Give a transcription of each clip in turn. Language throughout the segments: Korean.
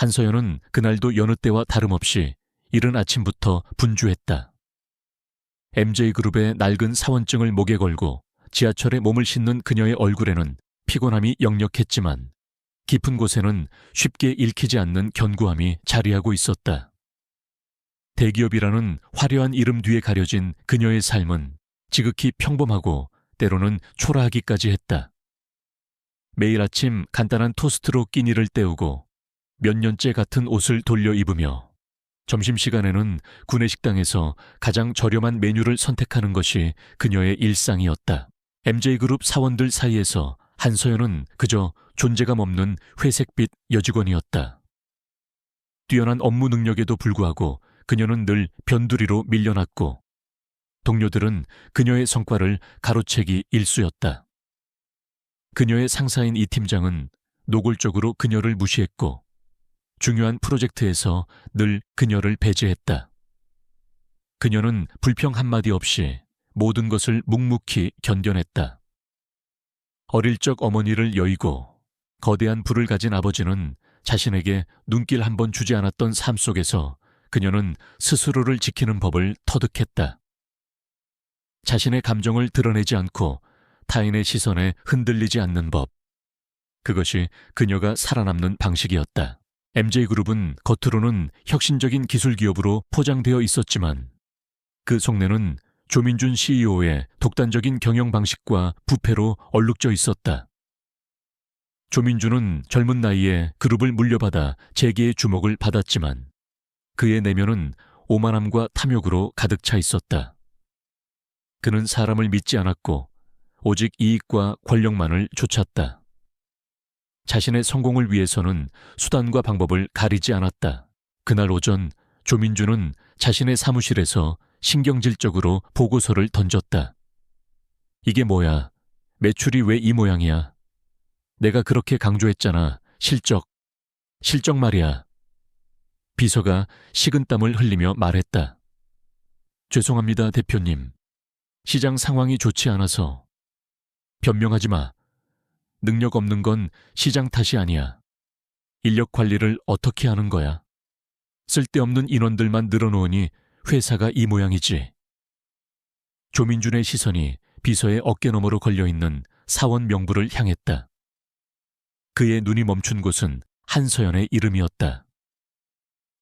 한서연은 그날도 여느 때와 다름없이 이른 아침부터 분주했다. MJ그룹의 낡은 사원증을 목에 걸고 지하철에 몸을 싣는 그녀의 얼굴에는 피곤함이 역력했지만 깊은 곳에는 쉽게 읽히지 않는 견고함이 자리하고 있었다. 대기업이라는 화려한 이름 뒤에 가려진 그녀의 삶은 지극히 평범하고 때로는 초라하기까지 했다. 매일 아침 간단한 토스트로 끼니를 때우고 몇 년째 같은 옷을 돌려 입으며 점심시간에는 구내식당에서 가장 저렴한 메뉴를 선택하는 것이 그녀의 일상이었다. MJ그룹 사원들 사이에서 한서연은 그저 존재감 없는 회색빛 여직원이었다. 뛰어난 업무 능력에도 불구하고 그녀는 늘 변두리로 밀려났고 동료들은 그녀의 성과를 가로채기 일쑤였다. 그녀의 상사인 이 팀장은 노골적으로 그녀를 무시했고 중요한 프로젝트에서 늘 그녀를 배제했다. 그녀는 불평 한마디 없이 모든 것을 묵묵히 견뎌냈다. 어릴 적 어머니를 여의고 거대한 부를 가진 아버지는 자신에게 눈길 한 번 주지 않았던 삶 속에서 그녀는 스스로를 지키는 법을 터득했다. 자신의 감정을 드러내지 않고 타인의 시선에 흔들리지 않는 법. 그것이 그녀가 살아남는 방식이었다. MJ그룹은 겉으로는 혁신적인 기술 기업으로 포장되어 있었지만 그 속내는 조민준 CEO의 독단적인 경영 방식과 부패로 얼룩져 있었다. 조민준은 젊은 나이에 그룹을 물려받아 재계의 주목을 받았지만 그의 내면은 오만함과 탐욕으로 가득 차 있었다. 그는 사람을 믿지 않았고 오직 이익과 권력만을 쫓았다. 자신의 성공을 위해서는 수단과 방법을 가리지 않았다. 그날 오전 조민준은 자신의 사무실에서 신경질적으로 보고서를 던졌다. 이게 뭐야? 매출이 왜 이 모양이야? 내가 그렇게 강조했잖아. 실적 말이야. 비서가 식은땀을 흘리며 말했다. 죄송합니다, 대표님. 시장 상황이 좋지 않아서. 변명하지 마. 능력 없는 건 시장 탓이 아니야. 인력 관리를 어떻게 하는 거야? 쓸데없는 인원들만 늘어놓으니 회사가 이 모양이지. 조민준의 시선이 비서의 어깨너머로 걸려있는 사원 명부를 향했다. 그의 눈이 멈춘 곳은 한서연의 이름이었다.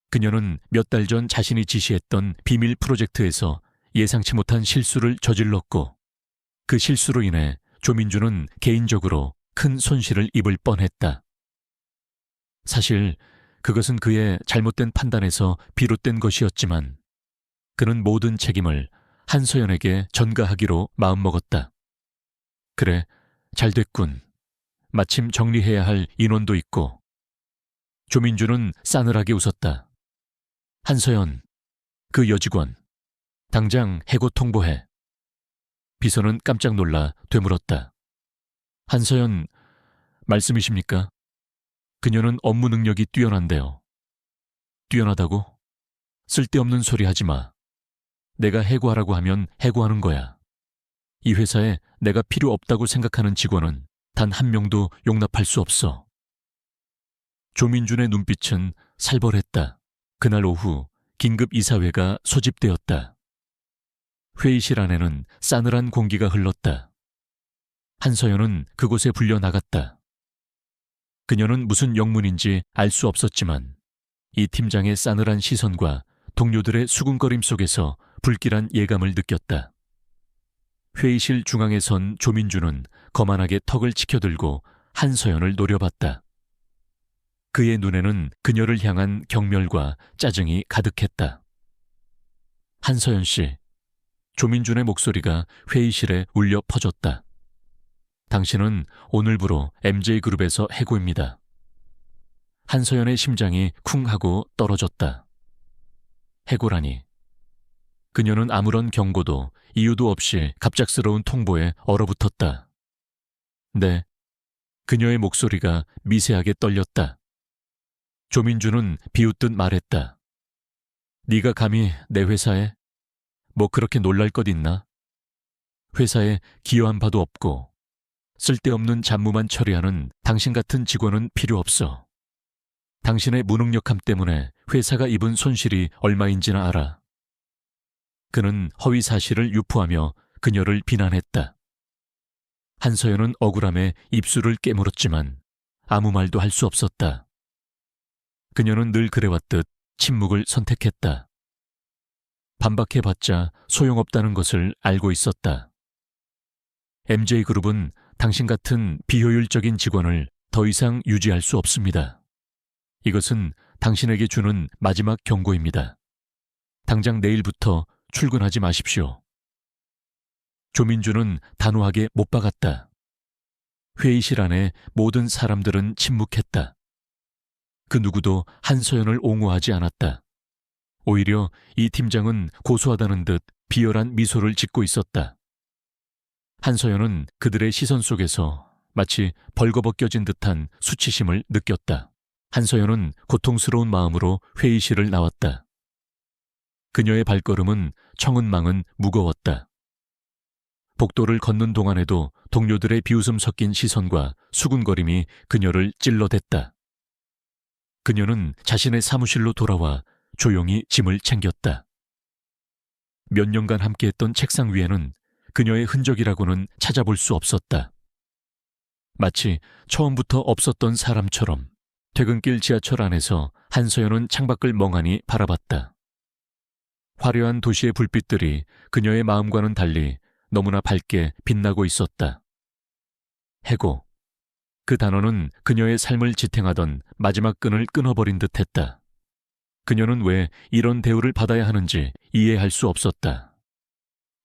그녀는 몇 달 전 자신이 지시했던 비밀 프로젝트에서 예상치 못한 실수를 저질렀고 그 실수로 인해 조민준은 개인적으로 큰 손실을 입을 뻔했다. 사실 그것은 그의 잘못된 판단에서 비롯된 것이었지만 그는 모든 책임을 한서연에게 전가하기로 마음먹었다. 그래, 잘 됐군. 마침 정리해야 할 인원도 있고. 조민준은 싸늘하게 웃었다. 한서연, 그 여직원, 당장 해고 통보해. 비서는 깜짝 놀라 되물었다. 한서연, 말씀이십니까? 그녀는 업무 능력이 뛰어난데요. 뛰어나다고? 쓸데없는 소리 하지 마. 내가 해고하라고 하면 해고하는 거야. 이 회사에 내가 필요 없다고 생각하는 직원은 단 한 명도 용납할 수 없어. 조민준의 눈빛은 살벌했다. 그날 오후 긴급 이사회가 소집되었다. 회의실 안에는 싸늘한 공기가 흘렀다. 한서연은 그곳에 불려나갔다. 그녀는 무슨 영문인지 알 수 없었지만 이 팀장의 싸늘한 시선과 동료들의 수군거림 속에서 불길한 예감을 느꼈다. 회의실 중앙에 선 조민준은 거만하게 턱을 치켜들고 한서연을 노려봤다. 그의 눈에는 그녀를 향한 경멸과 짜증이 가득했다. 한서연 씨, 조민준의 목소리가 회의실에 울려 퍼졌다. 당신은 오늘부로 MJ그룹에서 해고입니다. 한서연의 심장이 쿵 하고 떨어졌다. 해고라니. 그녀는 아무런 경고도 이유도 없이 갑작스러운 통보에 얼어붙었다. 네. 그녀의 목소리가 미세하게 떨렸다. 조민준은 비웃듯 말했다. 네가 감히 내 회사에? 뭐 그렇게 놀랄 것 있나? 회사에 기여한 바도 없고 쓸데없는 잡무만 처리하는 당신 같은 직원은 필요 없어. 당신의 무능력함 때문에 회사가 입은 손실이 얼마인지나 알아. 그는 허위 사실을 유포하며 그녀를 비난했다. 한서연은 억울함에 입술을 깨물었지만 아무 말도 할 수 없었다. 그녀는 늘 그래왔듯 침묵을 선택했다. 반박해봤자 소용없다는 것을 알고 있었다. MJ그룹은 당신 같은 비효율적인 직원을 더 이상 유지할 수 없습니다. 이것은 당신에게 주는 마지막 경고입니다. 당장 내일부터 출근하지 마십시오. 조민주는 단호하게 못 박았다. 회의실 안에 모든 사람들은 침묵했다. 그 누구도 한서연을 옹호하지 않았다. 오히려 이 팀장은 고소하다는 듯 비열한 미소를 짓고 있었다. 한서연은 그들의 시선 속에서 마치 벌거벗겨진 듯한 수치심을 느꼈다. 한서연은 고통스러운 마음으로 회의실을 나왔다. 그녀의 발걸음은 청은망은 무거웠다. 복도를 걷는 동안에도 동료들의 비웃음 섞인 시선과 수군거림이 그녀를 찔러댔다. 그녀는 자신의 사무실로 돌아와 조용히 짐을 챙겼다. 몇 년간 함께했던 책상 위에는 그녀의 흔적이라고는 찾아볼 수 없었다. 마치 처음부터 없었던 사람처럼 퇴근길 지하철 안에서 한서연은 창밖을 멍하니 바라봤다. 화려한 도시의 불빛들이 그녀의 마음과는 달리 너무나 밝게 빛나고 있었다. 해고. 그 단어는 그녀의 삶을 지탱하던 마지막 끈을 끊어버린 듯했다. 그녀는 왜 이런 대우를 받아야 하는지 이해할 수 없었다.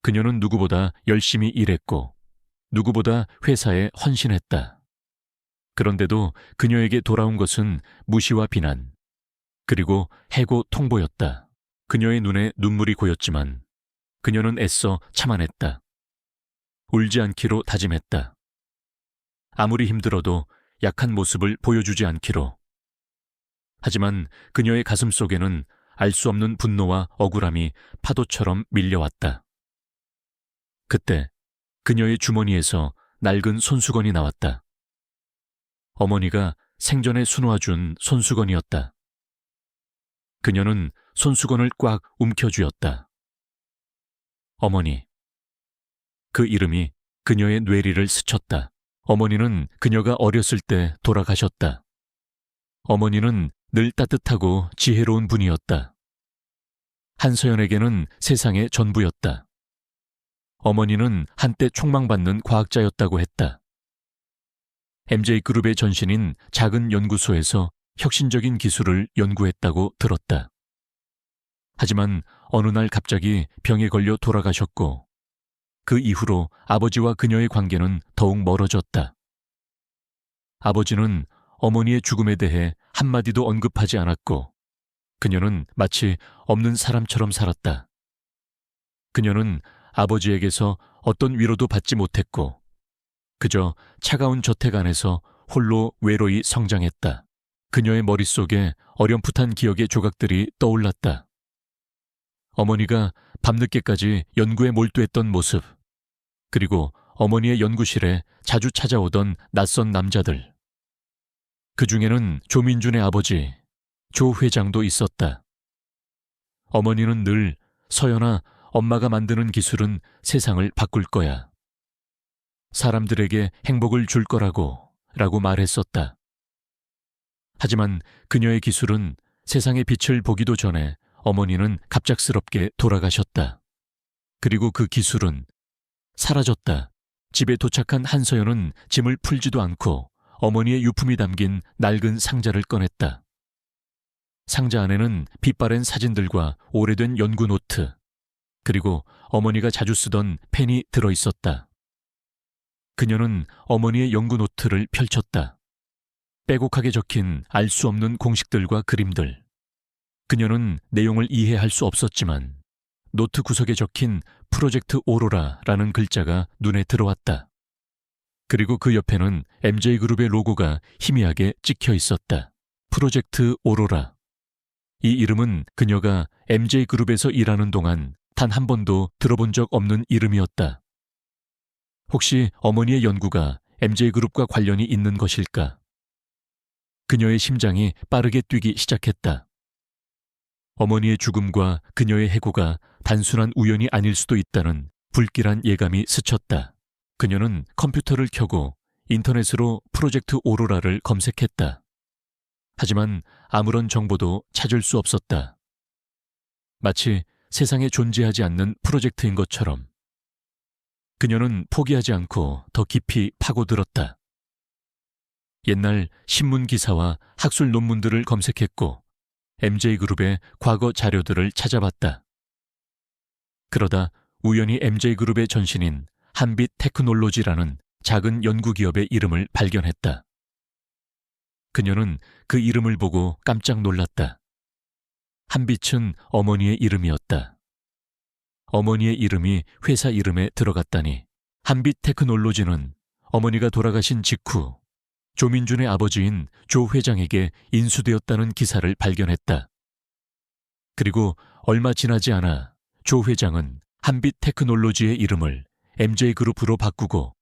그녀는 누구보다 열심히 일했고 누구보다 회사에 헌신했다. 그런데도 그녀에게 돌아온 것은 무시와 비난, 그리고 해고 통보였다. 그녀의 눈에 눈물이 고였지만 그녀는 애써 참아냈다. 울지 않기로 다짐했다. 아무리 힘들어도 약한 모습을 보여주지 않기로. 하지만 그녀의 가슴 속에는 알 수 없는 분노와 억울함이 파도처럼 밀려왔다. 그때 그녀의 주머니에서 낡은 손수건이 나왔다. 어머니가 생전에 수놓아준 손수건이었다. 그녀는 손수건을 꽉 움켜쥐었다. 어머니. 그 이름이 그녀의 뇌리를 스쳤다. 어머니는 그녀가 어렸을 때 돌아가셨다. 어머니는 늘 따뜻하고 지혜로운 분이었다. 한서연에게는 세상의 전부였다. 어머니는 한때 촉망받는 과학자였다고 했다. MJ그룹의 전신인 작은 연구소에서 혁신적인 기술을 연구했다고 들었다. 하지만 어느 날 갑자기 병에 걸려 돌아가셨고 그 이후로 아버지와 그녀의 관계는 더욱 멀어졌다. 아버지는 어머니의 죽음에 대해 한마디도 언급하지 않았고 그녀는 마치 없는 사람처럼 살았다. 그녀는 아버지에게서 어떤 위로도 받지 못했고 그저 차가운 저택 안에서 홀로 외로이 성장했다. 그녀의 머릿속에 어렴풋한 기억의 조각들이 떠올랐다. 어머니가 밤늦게까지 연구에 몰두했던 모습, 그리고 어머니의 연구실에 자주 찾아오던 낯선 남자들. 그 중에는 조민준의 아버지, 조 회장도 있었다. 어머니는 늘 서연아, 엄마가 만드는 기술은 세상을 바꿀 거야. 사람들에게 행복을 줄 라고 말했었다. 하지만 그녀의 기술은 세상의 빛을 보기도 전에 어머니는 갑작스럽게 돌아가셨다. 그리고 그 기술은 사라졌다. 집에 도착한 한서연은 짐을 풀지도 않고 어머니의 유품이 담긴 낡은 상자를 꺼냈다. 상자 안에는 빛바랜 사진들과 오래된 연구 노트, 그리고 어머니가 자주 쓰던 펜이 들어있었다. 그녀는 어머니의 연구 노트를 펼쳤다. 빼곡하게 적힌 알 수 없는 공식들과 그림들. 그녀는 내용을 이해할 수 없었지만 노트 구석에 적힌 프로젝트 오로라라는 글자가 눈에 들어왔다. 그리고 그 옆에는 MJ그룹의 로고가 희미하게 찍혀 있었다. 프로젝트 오로라. 이 이름은 그녀가 MJ그룹에서 일하는 동안 단 한 번도 들어본 적 없는 이름이었다. 혹시 어머니의 연구가 MJ그룹과 관련이 있는 것일까? 그녀의 심장이 빠르게 뛰기 시작했다. 어머니의 죽음과 그녀의 해고가 단순한 우연이 아닐 수도 있다는 불길한 예감이 스쳤다. 그녀는 컴퓨터를 켜고 인터넷으로 프로젝트 오로라를 검색했다. 하지만 아무런 정보도 찾을 수 없었다. 마치 세상에 존재하지 않는 프로젝트인 것처럼. 그녀는 포기하지 않고 더 깊이 파고들었다. 옛날 신문 기사와 학술 논문들을 검색했고 MJ그룹의 과거 자료들을 찾아봤다. 그러다 우연히 MJ그룹의 전신인 한빛 테크놀로지라는 작은 연구기업의 이름을 발견했다. 그녀는 그 이름을 보고 깜짝 놀랐다. 한빛은 어머니의 이름이었다. 어머니의 이름이 회사 이름에 들어갔다니. 한빛 테크놀로지는 어머니가 돌아가신 직후 조민준의 아버지인 조 회장에게 인수되었다는 기사를 발견했다. 그리고 얼마 지나지 않아 조 회장은 한빛 테크놀로지의 이름을 MJ그룹으로 바꾸고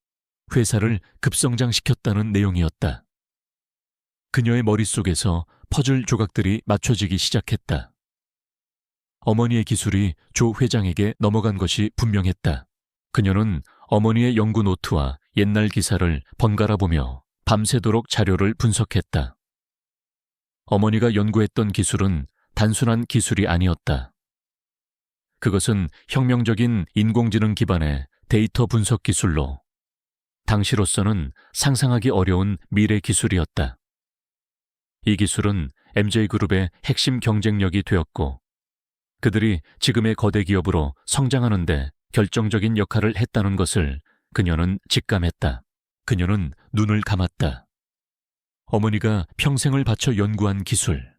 회사를 급성장시켰다는 내용이었다. 그녀의 머릿속에서 퍼즐 조각들이 맞춰지기 시작했다. 어머니의 기술이 조 회장에게 넘어간 것이 분명했다. 그녀는 어머니의 연구 노트와 옛날 기사를 번갈아 보며 밤새도록 자료를 분석했다. 어머니가 연구했던 기술은 단순한 기술이 아니었다. 그것은 혁명적인 인공지능 기반의 데이터 분석 기술로 당시로서는 상상하기 어려운 미래 기술이었다. 이 기술은 MJ그룹의 핵심 경쟁력이 되었고 그들이 지금의 거대 기업으로 성장하는 데 결정적인 역할을 했다는 것을 그녀는 직감했다. 그녀는 눈을 감았다. 어머니가 평생을 바쳐 연구한 기술,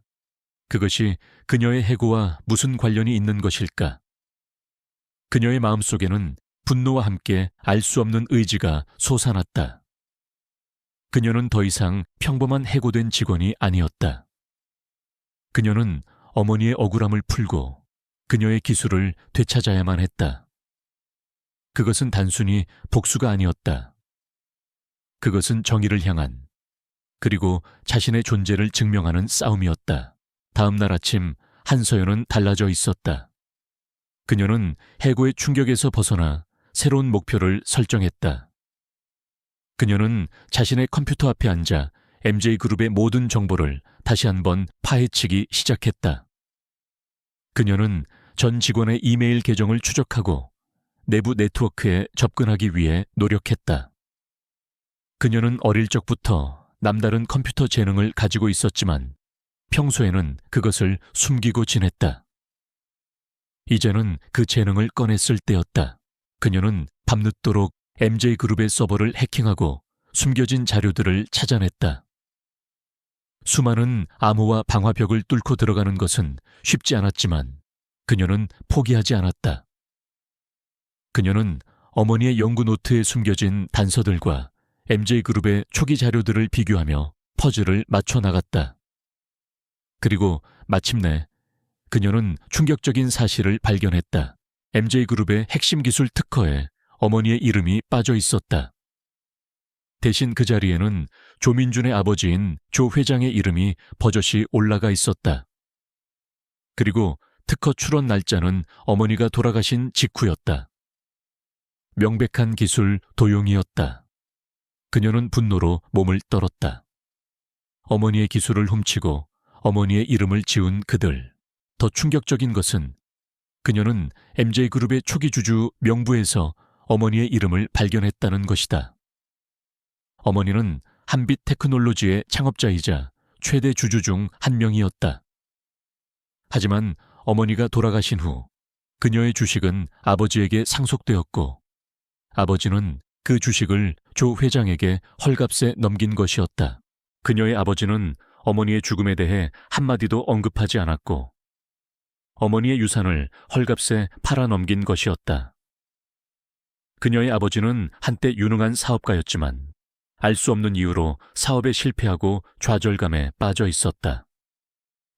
그것이 그녀의 해고와 무슨 관련이 있는 것일까? 그녀의 마음속에는 분노와 함께 알 수 없는 의지가 솟아났다. 그녀는 더 이상 평범한 해고된 직원이 아니었다. 그녀는 어머니의 억울함을 풀고 그녀의 기술을 되찾아야만 했다. 그것은 단순히 복수가 아니었다. 그것은 정의를 향한, 그리고 자신의 존재를 증명하는 싸움이었다. 다음 날 아침 한서연은 달라져 있었다. 그녀는 해고의 충격에서 벗어나 새로운 목표를 설정했다. 그녀는 자신의 컴퓨터 앞에 앉아 MJ그룹의 모든 정보를 다시 한번 파헤치기 시작했다. 그녀는 전 직원의 이메일 계정을 추적하고 내부 네트워크에 접근하기 위해 노력했다. 그녀는 어릴 적부터 남다른 컴퓨터 재능을 가지고 있었지만 평소에는 그것을 숨기고 지냈다. 이제는 그 재능을 꺼냈을 때였다. 그녀는 밤늦도록 MJ그룹의 서버를 해킹하고 숨겨진 자료들을 찾아냈다. 수많은 암호와 방화벽을 뚫고 들어가는 것은 쉽지 않았지만 그녀는 포기하지 않았다. 그녀는 어머니의 연구 노트에 숨겨진 단서들과 MJ그룹의 초기 자료들을 비교하며 퍼즐을 맞춰 나갔다. 그리고 마침내 그녀는 충격적인 사실을 발견했다. MJ그룹의 핵심 기술 특허에 어머니의 이름이 빠져 있었다. 대신 그 자리에는 조민준의 아버지인 조 회장의 이름이 버젓이 올라가 있었다. 그리고 특허 출원 날짜는 어머니가 돌아가신 직후였다. 명백한 기술 도용이었다. 그녀는 분노로 몸을 떨었다. 어머니의 기술을 훔치고 어머니의 이름을 지운 그들. 더 충격적인 것은 그녀는 MJ그룹의 초기 주주 명부에서 어머니의 이름을 발견했다는 것이다. 어머니는 한빛 테크놀로지의 창업자이자 최대 주주 중 한 명이었다. 하지만 어머니가 돌아가신 후 그녀의 주식은 아버지에게 상속되었고 아버지는 그 주식을 조 회장에게 헐값에 넘긴 것이었다. 그녀의 아버지는 어머니의 죽음에 대해 한마디도 언급하지 않았고 어머니의 유산을 헐값에 팔아넘긴 것이었다. 그녀의 아버지는 한때 유능한 사업가였지만 알 수 없는 이유로 사업에 실패하고 좌절감에 빠져 있었다.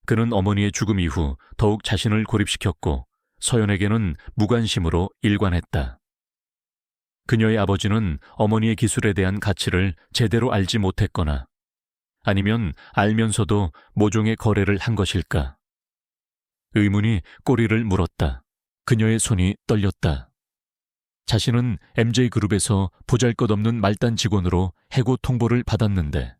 그는 어머니의 죽음 이후 더욱 자신을 고립시켰고 서연에게는 무관심으로 일관했다. 그녀의 아버지는 어머니의 기술에 대한 가치를 제대로 알지 못했거나 아니면 알면서도 모종의 거래를 한 것일까? 의문이 꼬리를 물었다. 그녀의 손이 떨렸다. 자신은 MJ그룹에서 보잘것없는 말단 직원으로 해고 통보를 받았는데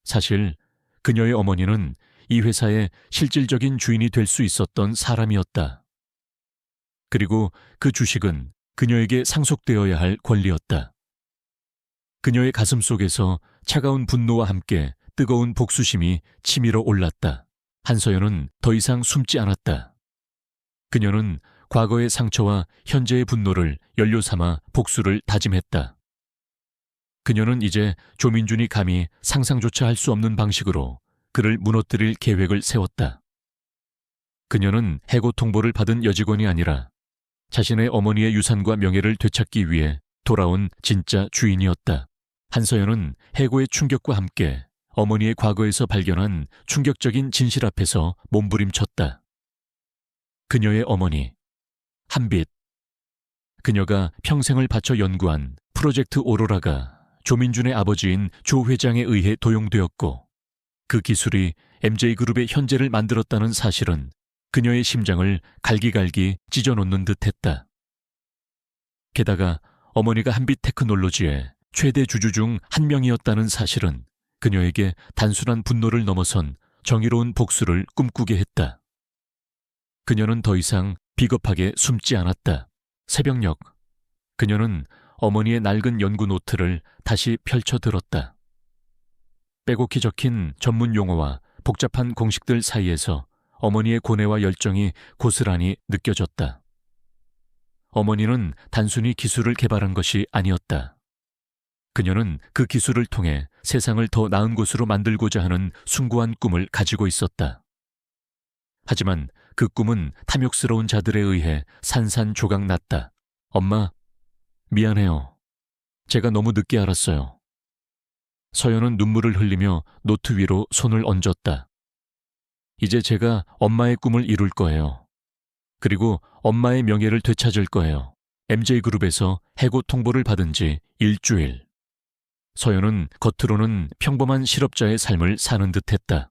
사실 그녀의 어머니는 이 회사의 실질적인 주인이 될 수 있었던 사람이었다. 그리고 그 주식은 그녀에게 상속되어야 할 권리였다. 그녀의 가슴 속에서 차가운 분노와 함께 뜨거운 복수심이 치밀어 올랐다. 한서연은 더 이상 숨지 않았다. 그녀는 과거의 상처와 현재의 분노를 연료 삼아 복수를 다짐했다. 그녀는 이제 조민준이 감히 상상조차 할 수 없는 방식으로 그를 무너뜨릴 계획을 세웠다. 그녀는 해고 통보를 받은 여직원이 아니라 자신의 어머니의 유산과 명예를 되찾기 위해 돌아온 진짜 주인이었다. 한서연은 해고의 충격과 함께 어머니의 과거에서 발견한 충격적인 진실 앞에서 몸부림쳤다. 그녀의 어머니, 한빛. 그녀가 평생을 바쳐 연구한 프로젝트 오로라가 조민준의 아버지인 조 회장에 의해 도용되었고 그 기술이 MJ그룹의 현재를 만들었다는 사실은 그녀의 심장을 갈기갈기 찢어놓는 듯했다. 게다가 어머니가 한빛 테크놀로지의 최대 주주 중 한 명이었다는 사실은 그녀에게 단순한 분노를 넘어선 정의로운 복수를 꿈꾸게 했다. 그녀는 더 이상 비겁하게 숨지 않았다. 새벽녘, 그녀는 어머니의 낡은 연구 노트를 다시 펼쳐들었다. 빼곡히 적힌 전문 용어와 복잡한 공식들 사이에서 어머니의 고뇌와 열정이 고스란히 느껴졌다. 어머니는 단순히 기술을 개발한 것이 아니었다. 그녀는 그 기술을 통해 세상을 더 나은 곳으로 만들고자 하는 숭고한 꿈을 가지고 있었다. 하지만 그 꿈은 탐욕스러운 자들에 의해 산산조각났다. 엄마, 미안해요. 제가 너무 늦게 알았어요. 서연은 눈물을 흘리며 노트 위로 손을 얹었다. 이제 제가 엄마의 꿈을 이룰 거예요. 그리고 엄마의 명예를 되찾을 거예요. MJ그룹에서 해고 통보를 받은 지 일주일. 서연은 겉으로는 평범한 실업자의 삶을 사는 듯했다.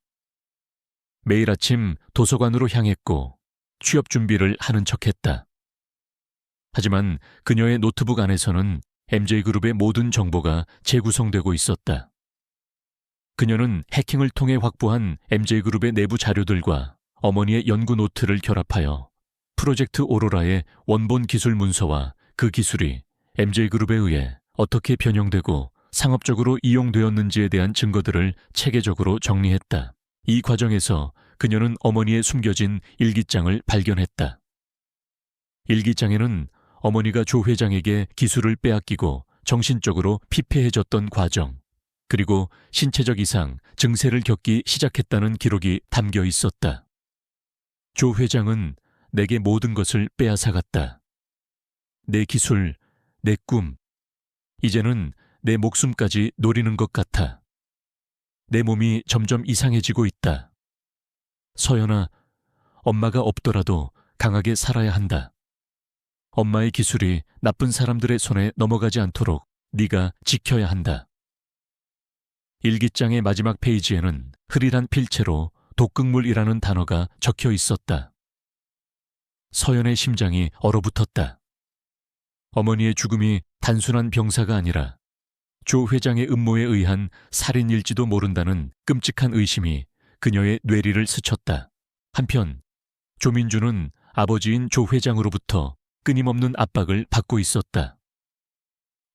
매일 아침 도서관으로 향했고 취업 준비를 하는 척했다. 하지만 그녀의 노트북 안에서는 MJ그룹의 모든 정보가 재구성되고 있었다. 그녀는 해킹을 통해 확보한 MJ그룹의 내부 자료들과 어머니의 연구 노트를 결합하여 프로젝트 오로라의 원본 기술 문서와 그 기술이 MJ그룹에 의해 어떻게 변형되고 상업적으로 이용되었는지에 대한 증거들을 체계적으로 정리했다. 이 과정에서 그녀는 어머니의 숨겨진 일기장을 발견했다. 일기장에는 어머니가 조 회장에게 기술을 빼앗기고 정신적으로 피폐해졌던 과정, 그리고 신체적 이상, 증세를 겪기 시작했다는 기록이 담겨 있었다. 조 회장은 내게 모든 것을 빼앗아갔다. 내 기술, 내 꿈, 이제는 내 목숨까지 노리는 것 같아. 내 몸이 점점 이상해지고 있다. 서연아, 엄마가 없더라도 강하게 살아야 한다. 엄마의 기술이 나쁜 사람들의 손에 넘어가지 않도록 네가 지켜야 한다. 일기장의 마지막 페이지에는 흐릿한 필체로 독극물이라는 단어가 적혀 있었다. 서연의 심장이 얼어붙었다. 어머니의 죽음이 단순한 병사가 아니라 조 회장의 음모에 의한 살인일지도 모른다는 끔찍한 의심이 그녀의 뇌리를 스쳤다. 한편 조민준은 아버지인 조 회장으로부터 끊임없는 압박을 받고 있었다.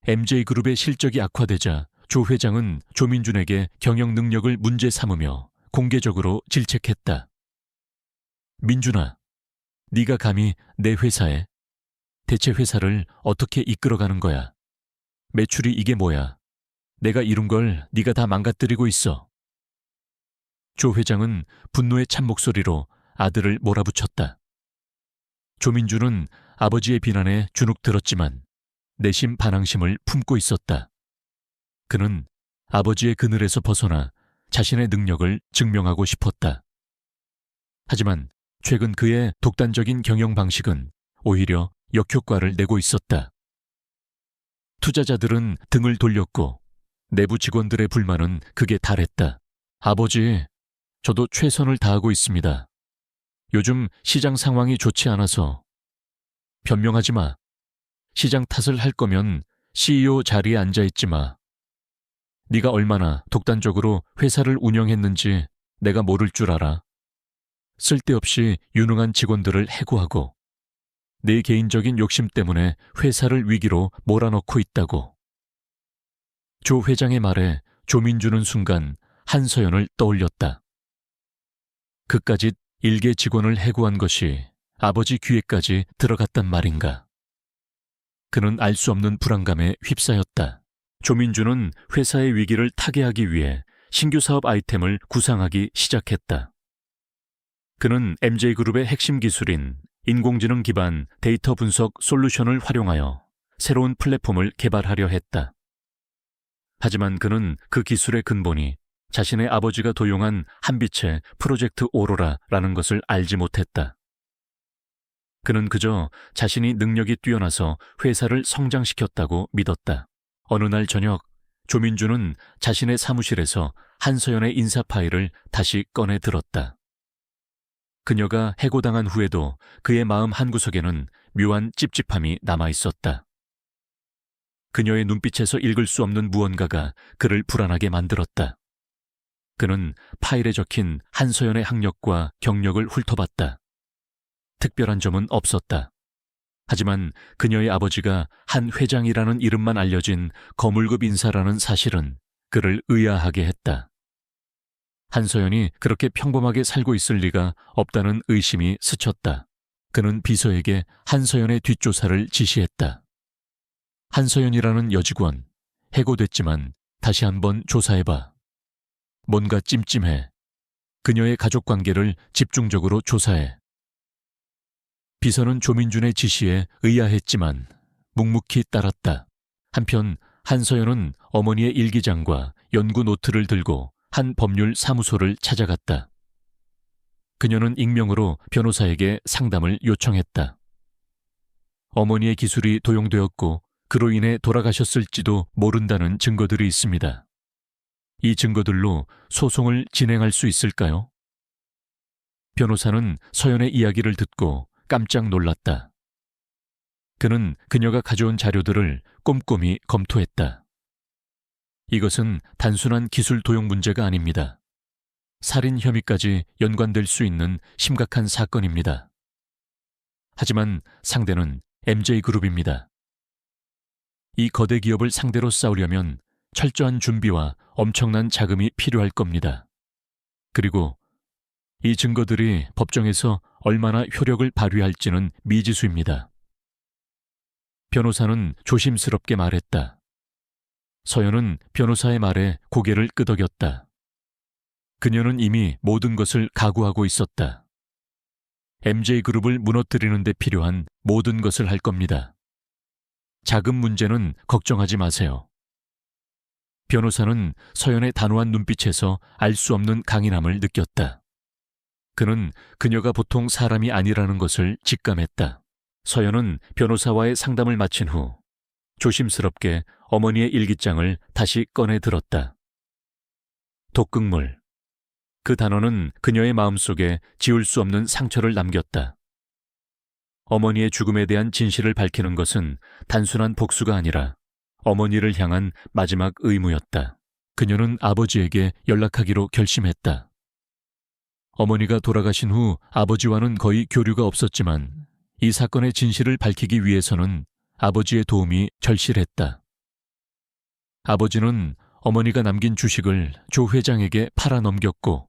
MJ그룹의 실적이 악화되자 조 회장은 조민준에게 경영 능력을 문제 삼으며 공개적으로 질책했다. 민준아, 네가 감히 내 회사에 대체 회사를 어떻게 이끌어가는 거야? 매출이 이게 뭐야? 내가 이룬 걸 네가 다 망가뜨리고 있어. 조 회장은 분노의 찬 목소리로 아들을 몰아붙였다. 조민준은 아버지의 비난에 주눅 들었지만 내심 반항심을 품고 있었다. 그는 아버지의 그늘에서 벗어나 자신의 능력을 증명하고 싶었다. 하지만 최근 그의 독단적인 경영 방식은 오히려 역효과를 내고 있었다. 투자자들은 등을 돌렸고 내부 직원들의 불만은 극에 달했다. 아버지, 저도 최선을 다하고 있습니다. 요즘 시장 상황이 좋지 않아서. 변명하지 마. 시장 탓을 할 거면 CEO 자리에 앉아있지 마. 네가 얼마나 독단적으로 회사를 운영했는지 내가 모를 줄 알아. 쓸데없이 유능한 직원들을 해고하고 내 개인적인 욕심 때문에 회사를 위기로 몰아넣고 있다고. 조 회장의 말에 조민주는 순간 한서연을 떠올렸다. 그까짓 일개 직원을 해고한 것이 아버지 귀에까지 들어갔단 말인가. 그는 알 수 없는 불안감에 휩싸였다. 조민주는 회사의 위기를 타개하기 위해 신규 사업 아이템을 구상하기 시작했다. 그는 MJ그룹의 핵심 기술인 인공지능 기반 데이터 분석 솔루션을 활용하여 새로운 플랫폼을 개발하려 했다. 하지만 그는 그 기술의 근본이 자신의 아버지가 도용한 한빛의 프로젝트 오로라라는 것을 알지 못했다. 그는 그저 자신이 능력이 뛰어나서 회사를 성장시켰다고 믿었다. 어느 날 저녁, 조민주는 자신의 사무실에서 한서연의 인사 파일을 다시 꺼내 들었다. 그녀가 해고당한 후에도 그의 마음 한구석에는 묘한 찝찝함이 남아있었다. 그녀의 눈빛에서 읽을 수 없는 무언가가 그를 불안하게 만들었다. 그는 파일에 적힌 한서연의 학력과 경력을 훑어봤다. 특별한 점은 없었다. 하지만 그녀의 아버지가 한 회장이라는 이름만 알려진 거물급 인사라는 사실은 그를 의아하게 했다. 한서연이 그렇게 평범하게 살고 있을 리가 없다는 의심이 스쳤다. 그는 비서에게 한서연의 뒷조사를 지시했다. 한서연이라는 여직원, 해고됐지만 다시 한번 조사해봐. 뭔가 찜찜해. 그녀의 가족관계를 집중적으로 조사해. 비서는 조민준의 지시에 의아했지만 묵묵히 따랐다. 한편 한서연은 어머니의 일기장과 연구 노트를 들고 한 법률 사무소를 찾아갔다. 그녀는 익명으로 변호사에게 상담을 요청했다. 어머니의 기술이 도용되었고 그로 인해 돌아가셨을지도 모른다는 증거들이 있습니다. 이 증거들로 소송을 진행할 수 있을까요? 변호사는 서연의 이야기를 듣고 깜짝 놀랐다. 그는 그녀가 가져온 자료들을 꼼꼼히 검토했다. 이것은 단순한 기술 도용 문제가 아닙니다. 살인 혐의까지 연관될 수 있는 심각한 사건입니다. 하지만 상대는 MJ그룹입니다. 이 거대 기업을 상대로 싸우려면 철저한 준비와 엄청난 자금이 필요할 겁니다. 그리고 이 증거들이 법정에서 얼마나 효력을 발휘할지는 미지수입니다. 변호사는 조심스럽게 말했다. 서연은 변호사의 말에 고개를 끄덕였다. 그녀는 이미 모든 것을 각오하고 있었다. MJ그룹을 무너뜨리는 데 필요한 모든 것을 할 겁니다. 자금 문제는 걱정하지 마세요. 변호사는 서연의 단호한 눈빛에서 알 수 없는 강인함을 느꼈다. 그는 그녀가 보통 사람이 아니라는 것을 직감했다. 서연은 변호사와의 상담을 마친 후 조심스럽게 어머니의 일기장을 다시 꺼내 들었다. 독극물. 그 단어는 그녀의 마음속에 지울 수 없는 상처를 남겼다. 어머니의 죽음에 대한 진실을 밝히는 것은 단순한 복수가 아니라 어머니를 향한 마지막 의무였다. 그녀는 아버지에게 연락하기로 결심했다. 어머니가 돌아가신 후 아버지와는 거의 교류가 없었지만 이 사건의 진실을 밝히기 위해서는 아버지의 도움이 절실했다. 아버지는 어머니가 남긴 주식을 조 회장에게 팔아 넘겼고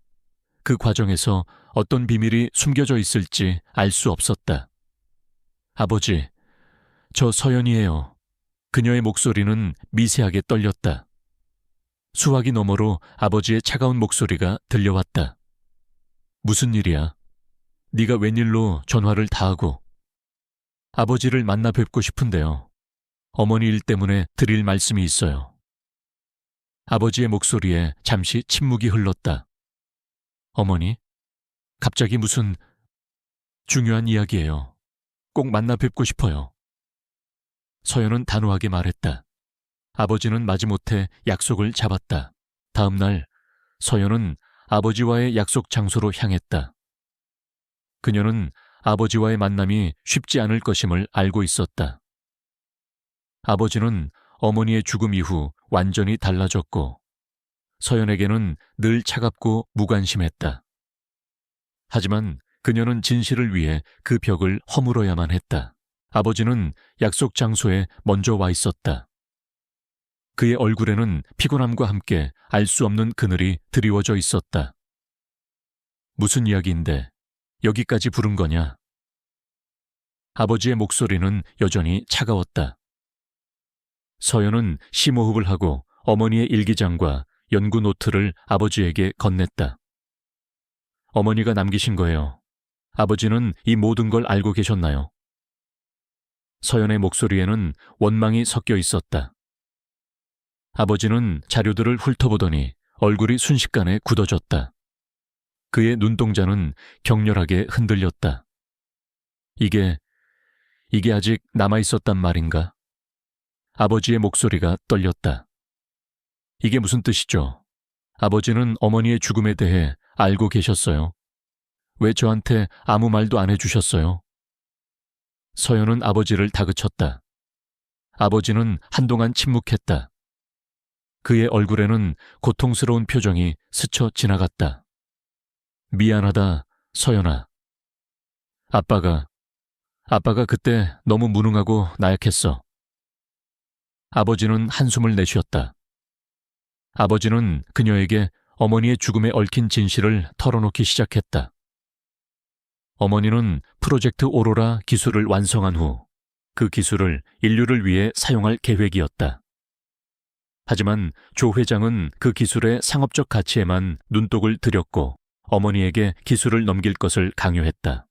그 과정에서 어떤 비밀이 숨겨져 있을지 알 수 없었다. 아버지, 저 서연이에요. 그녀의 목소리는 미세하게 떨렸다. 수화기 너머로 아버지의 차가운 목소리가 들려왔다. 무슨 일이야? 네가 웬일로 전화를 다 하고. 아버지를 만나 뵙고 싶은데요. 어머니 일 때문에 드릴 말씀이 있어요. 아버지의 목소리에 잠시 침묵이 흘렀다. 어머니? 갑자기 무슨 중요한 이야기예요. 꼭 만나 뵙고 싶어요. 서연은 단호하게 말했다. 아버지는 마지못해 약속을 잡았다. 다음 날 서연은 아버지와의 약속 장소로 향했다. 그녀는 아버지와의 만남이 쉽지 않을 것임을 알고 있었다. 아버지는 어머니의 죽음 이후 완전히 달라졌고 서연에게는 늘 차갑고 무관심했다. 하지만 그녀는 진실을 위해 그 벽을 허물어야만 했다. 아버지는 약속 장소에 먼저 와 있었다. 그의 얼굴에는 피곤함과 함께 알 수 없는 그늘이 드리워져 있었다. 무슨 이야기인데 여기까지 부른 거냐? 아버지의 목소리는 여전히 차가웠다. 서연은 심호흡을 하고 어머니의 일기장과 연구 노트를 아버지에게 건넸다. 어머니가 남기신 거예요. 아버지는 이 모든 걸 알고 계셨나요? 서연의 목소리에는 원망이 섞여 있었다. 아버지는 자료들을 훑어보더니 얼굴이 순식간에 굳어졌다. 그의 눈동자는 격렬하게 흔들렸다. 이게 아직 남아있었단 말인가? 아버지의 목소리가 떨렸다. 이게 무슨 뜻이죠? 아버지는 어머니의 죽음에 대해 알고 계셨어요. 왜 저한테 아무 말도 안 해주셨어요? 서연은 아버지를 다그쳤다. 아버지는 한동안 침묵했다. 그의 얼굴에는 고통스러운 표정이 스쳐 지나갔다. 미안하다, 서연아. 아빠가 그때 너무 무능하고 나약했어. 아버지는 한숨을 내쉬었다. 아버지는 그녀에게 어머니의 죽음에 얽힌 진실을 털어놓기 시작했다. 어머니는 프로젝트 오로라 기술을 완성한 후 그 기술을 인류를 위해 사용할 계획이었다. 하지만 조 회장은 그 기술의 상업적 가치에만 눈독을 들였고 어머니에게 기술을 넘길 것을 강요했다.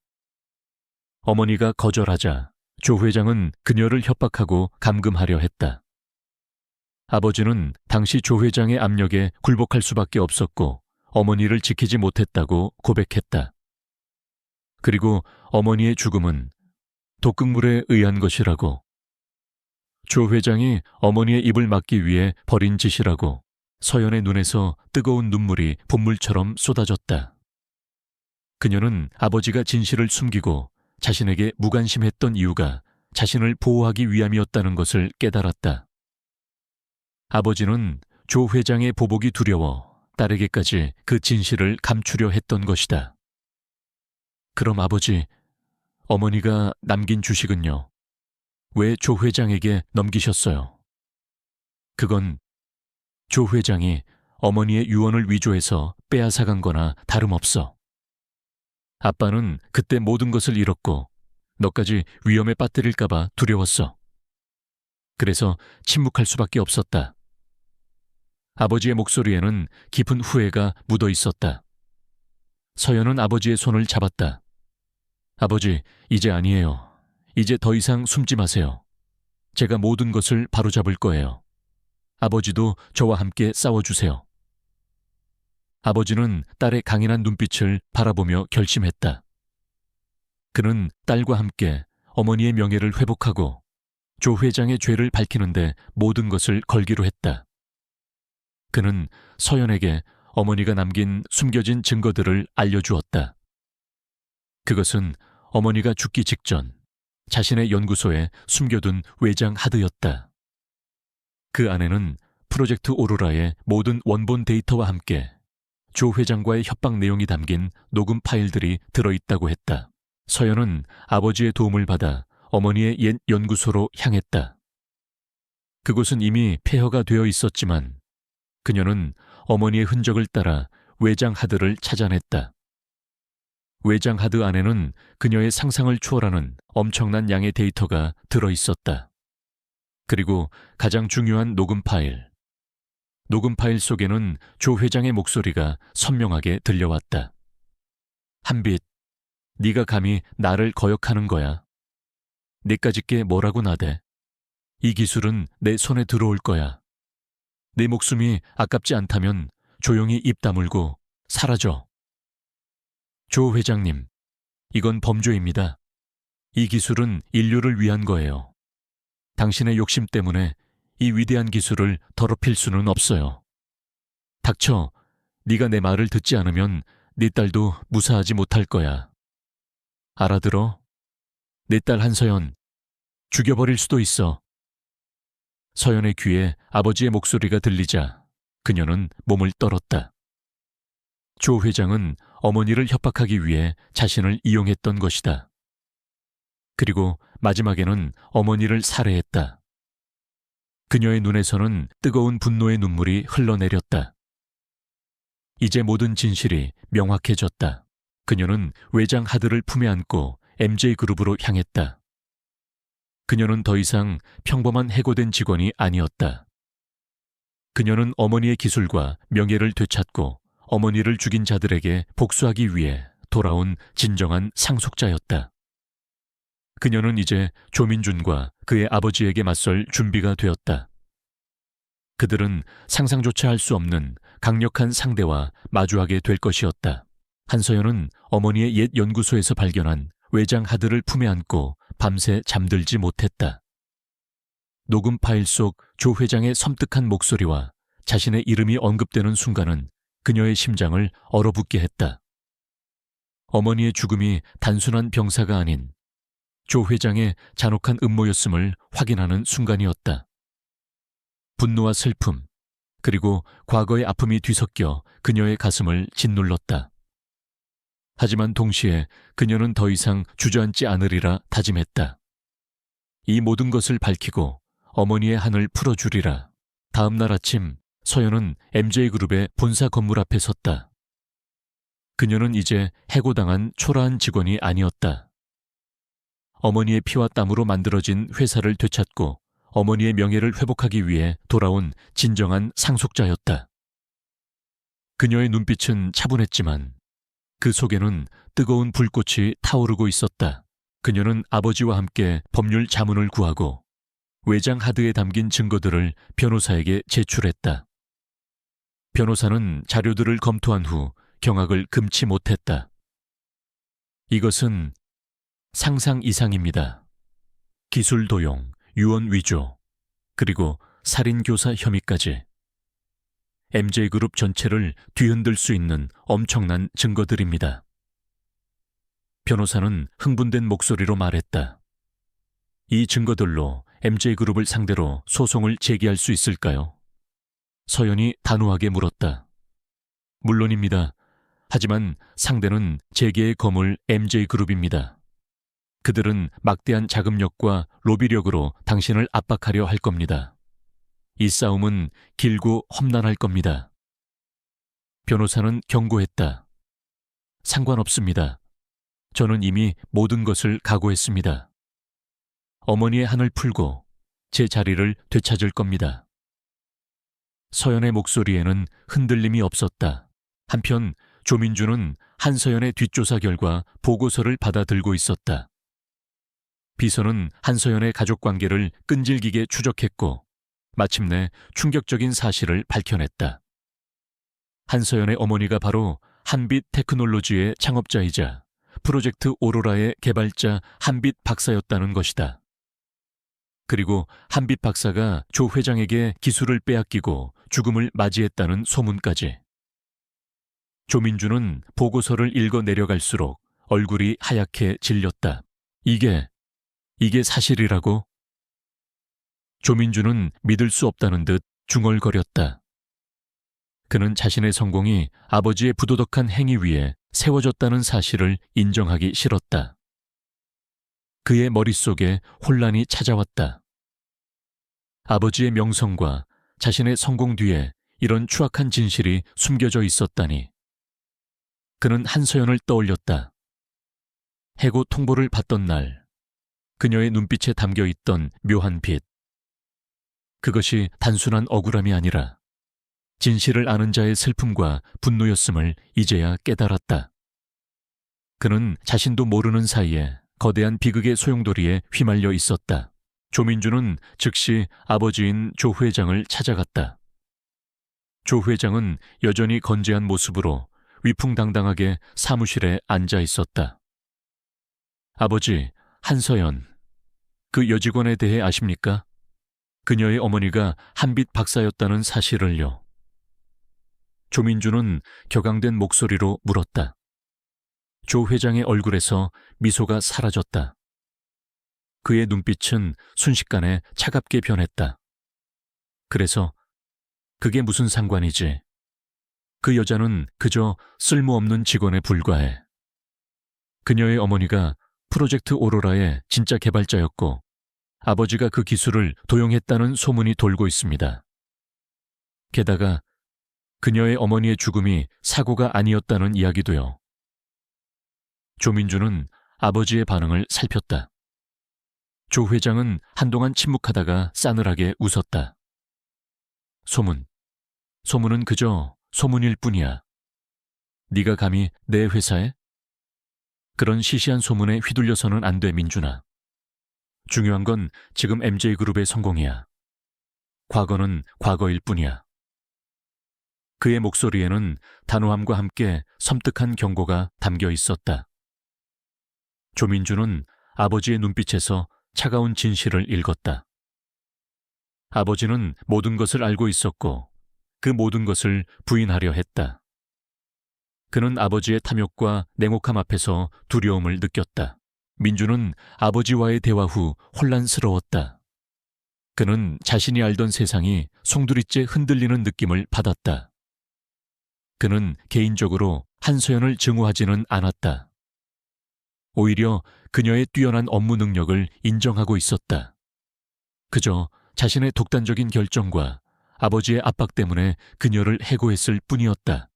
어머니가 거절하자 조 회장은 그녀를 협박하고 감금하려 했다. 아버지는 당시 조 회장의 압력에 굴복할 수밖에 없었고 어머니를 지키지 못했다고 고백했다. 그리고 어머니의 죽음은 독극물에 의한 것이라고, 조 회장이 어머니의 입을 막기 위해 벌인 짓이라고 서연의 눈에서 뜨거운 눈물이 봇물처럼 쏟아졌다. 그녀는 아버지가 진실을 숨기고 자신에게 무관심했던 이유가 자신을 보호하기 위함이었다는 것을 깨달았다. 아버지는 조 회장의 보복이 두려워 딸에게까지 그 진실을 감추려 했던 것이다. 그럼 아버지, 어머니가 남긴 주식은요? 왜 조 회장에게 넘기셨어요? 그건 조 회장이 어머니의 유언을 위조해서 빼앗아간 거나 다름없어. 아빠는 그때 모든 것을 잃었고 너까지 위험에 빠뜨릴까봐 두려웠어. 그래서 침묵할 수밖에 없었다. 아버지의 목소리에는 깊은 후회가 묻어 있었다. 서연은 아버지의 손을 잡았다. 아버지, 이제 아니에요. 이제 더 이상 숨지 마세요. 제가 모든 것을 바로잡을 거예요. 아버지도 저와 함께 싸워주세요. 아버지는 딸의 강인한 눈빛을 바라보며 결심했다. 그는 딸과 함께 어머니의 명예를 회복하고 조 회장의 죄를 밝히는데 모든 것을 걸기로 했다. 그는 서연에게 어머니가 남긴 숨겨진 증거들을 알려주었다. 그것은 어머니가 죽기 직전 자신의 연구소에 숨겨둔 외장 하드였다. 그 안에는 프로젝트 오로라의 모든 원본 데이터와 함께 조 회장과의 협박 내용이 담긴 녹음 파일들이 들어있다고 했다. 서연은 아버지의 도움을 받아 어머니의 옛 연구소로 향했다. 그곳은 이미 폐허가 되어 있었지만 그녀는 어머니의 흔적을 따라 외장 하드를 찾아냈다. 외장 하드 안에는 그녀의 상상을 초월하는 엄청난 양의 데이터가 들어있었다. 그리고 가장 중요한 녹음 파일. 녹음 파일 속에는 조 회장의 목소리가 선명하게 들려왔다. 한빛, 네가 감히 나를 거역하는 거야. 내까짓게 뭐라고 나대. 이 기술은 내 손에 들어올 거야. 내 목숨이 아깝지 않다면 조용히 입 다물고 사라져. 조 회장님, 이건 범죄입니다. 이 기술은 인류를 위한 거예요. 당신의 욕심 때문에 이 위대한 기술을 더럽힐 수는 없어요. 닥쳐, 네가 내 말을 듣지 않으면 네 딸도 무사하지 못할 거야. 알아들어? 내 딸 한서연, 죽여버릴 수도 있어. 서연의 귀에 아버지의 목소리가 들리자 그녀는 몸을 떨었다. 조 회장은 어머니를 협박하기 위해 자신을 이용했던 것이다. 그리고 마지막에는 어머니를 살해했다. 그녀의 눈에서는 뜨거운 분노의 눈물이 흘러내렸다. 이제 모든 진실이 명확해졌다. 그녀는 외장 하드를 품에 안고 MJ그룹으로 향했다. 그녀는 더 이상 평범한 해고된 직원이 아니었다. 그녀는 어머니의 기술과 명예를 되찾고 어머니를 죽인 자들에게 복수하기 위해 돌아온 진정한 상속자였다. 그녀는 이제 조민준과 그의 아버지에게 맞설 준비가 되었다. 그들은 상상조차 할 수 없는 강력한 상대와 마주하게 될 것이었다. 한서연은 어머니의 옛 연구소에서 발견한 외장 하드를 품에 안고 밤새 잠들지 못했다. 녹음 파일 속 조 회장의 섬뜩한 목소리와 자신의 이름이 언급되는 순간은 그녀의 심장을 얼어붙게 했다. 어머니의 죽음이 단순한 병사가 아닌 조 회장의 잔혹한 음모였음을 확인하는 순간이었다. 분노와 슬픔, 그리고 과거의 아픔이 뒤섞여 그녀의 가슴을 짓눌렀다. 하지만 동시에 그녀는 더 이상 주저앉지 않으리라 다짐했다. 이 모든 것을 밝히고 어머니의 한을 풀어주리라. 다음 날 아침 서연은 MJ그룹의 본사 건물 앞에 섰다. 그녀는 이제 해고당한 초라한 직원이 아니었다. 어머니의 피와 땀으로 만들어진 회사를 되찾고 어머니의 명예를 회복하기 위해 돌아온 진정한 상속자였다. 그녀의 눈빛은 차분했지만 그 속에는 뜨거운 불꽃이 타오르고 있었다. 그녀는 아버지와 함께 법률 자문을 구하고 외장 하드에 담긴 증거들을 변호사에게 제출했다. 변호사는 자료들을 검토한 후 경악을 금치 못했다. 이것은 상상 이상입니다. 기술 도용, 유언 위조, 그리고 살인교사 혐의까지. MJ그룹 전체를 뒤흔들 수 있는 엄청난 증거들입니다. 변호사는 흥분된 목소리로 말했다. 이 증거들로 MJ그룹을 상대로 소송을 제기할 수 있을까요? 서연이 단호하게 물었다. 물론입니다. 하지만 상대는 재계의 거물 MJ그룹입니다. 그들은 막대한 자금력과 로비력으로 당신을 압박하려 할 겁니다. 이 싸움은 길고 험난할 겁니다. 변호사는 경고했다. 상관없습니다. 저는 이미 모든 것을 각오했습니다. 어머니의 한을 풀고 제 자리를 되찾을 겁니다. 서연의 목소리에는 흔들림이 없었다. 한편 조민주는 한서연의 뒷조사 결과 보고서를 받아들고 있었다. 비서는 한서연의 가족관계를 끈질기게 추적했고 마침내 충격적인 사실을 밝혀냈다. 한서연의 어머니가 바로 한빛 테크놀로지의 창업자이자 프로젝트 오로라의 개발자 한빛 박사였다는 것이다. 그리고 한빛 박사가 조 회장에게 기술을 빼앗기고 죽음을 맞이했다는 소문까지. 조민주는 보고서를 읽어 내려갈수록 얼굴이 하얗게 질렸다. 이게 사실이라고? 조민주는 믿을 수 없다는 듯 중얼거렸다. 그는 자신의 성공이 아버지의 부도덕한 행위 위에 세워졌다는 사실을 인정하기 싫었다. 그의 머릿속에 혼란이 찾아왔다. 아버지의 명성과 자신의 성공 뒤에 이런 추악한 진실이 숨겨져 있었다니. 그는 한서연을 떠올렸다. 해고 통보를 받던 날, 그녀의 눈빛에 담겨있던 묘한 빛. 그것이 단순한 억울함이 아니라 진실을 아는 자의 슬픔과 분노였음을 이제야 깨달았다. 그는 자신도 모르는 사이에 거대한 비극의 소용돌이에 휘말려 있었다. 조민주는 즉시 아버지인 조 회장을 찾아갔다. 조 회장은 여전히 건재한 모습으로 위풍당당하게 사무실에 앉아 있었다. 아버지, 한서연, 그 여직원에 대해 아십니까? 그녀의 어머니가 한빛 박사였다는 사실을요. 조민주는 격앙된 목소리로 물었다. 조 회장의 얼굴에서 미소가 사라졌다. 그의 눈빛은 순식간에 차갑게 변했다. 그래서 그게 무슨 상관이지? 그 여자는 그저 쓸모없는 직원에 불과해. 그녀의 어머니가 프로젝트 오로라의 진짜 개발자였고 아버지가 그 기술을 도용했다는 소문이 돌고 있습니다. 게다가 그녀의 어머니의 죽음이 사고가 아니었다는 이야기도요. 조민주는 아버지의 반응을 살폈다. 조 회장은 한동안 침묵하다가 싸늘하게 웃었다. 소문은 그저 소문일 뿐이야. 네가 감히 내 회사에? 그런 시시한 소문에 휘둘려서는 안 돼, 민준아. 중요한 건 지금 MJ그룹의 성공이야. 과거는 과거일 뿐이야. 그의 목소리에는 단호함과 함께 섬뜩한 경고가 담겨 있었다. 조민주는 아버지의 눈빛에서 차가운 진실을 읽었다. 아버지는 모든 것을 알고 있었고 그 모든 것을 부인하려 했다. 그는 아버지의 탐욕과 냉혹함 앞에서 두려움을 느꼈다. 민주는 아버지와의 대화 후 혼란스러웠다. 그는 자신이 알던 세상이 송두리째 흔들리는 느낌을 받았다. 그는 개인적으로 한서연을 증오하지는 않았다. 오히려 그녀의 뛰어난 업무 능력을 인정하고 있었다. 그저 자신의 독단적인 결정과 아버지의 압박 때문에 그녀를 해고했을 뿐이었다.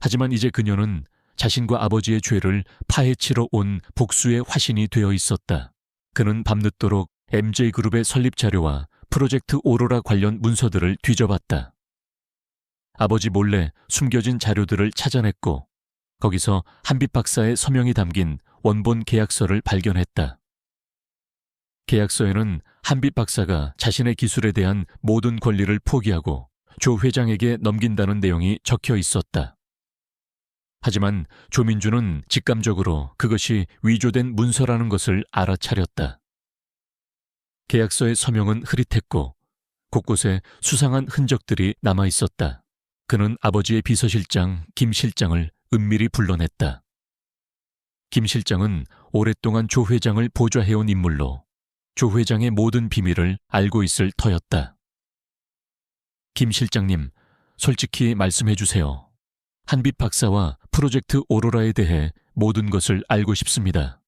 하지만 이제 그녀는 자신과 아버지의 죄를 파헤치러 온 복수의 화신이 되어 있었다. 그는 밤늦도록 MJ그룹의 설립 자료와 프로젝트 오로라 관련 문서들을 뒤져봤다. 아버지 몰래 숨겨진 자료들을 찾아냈고 거기서 한빛 박사의 서명이 담긴 원본 계약서를 발견했다. 계약서에는 한빛 박사가 자신의 기술에 대한 모든 권리를 포기하고 조 회장에게 넘긴다는 내용이 적혀 있었다. 하지만 조민주는 직감적으로 그것이 위조된 문서라는 것을 알아차렸다. 계약서의 서명은 흐릿했고 곳곳에 수상한 흔적들이 남아 있었다. 그는 아버지의 비서실장 김 실장을 은밀히 불러냈다. 김 실장은 오랫동안 조 회장을 보좌해온 인물로 조 회장의 모든 비밀을 알고 있을 터였다. 김 실장님, 솔직히 말씀해 주세요. 한빛 박사와 프로젝트 오로라에 대해 모든 것을 알고 싶습니다.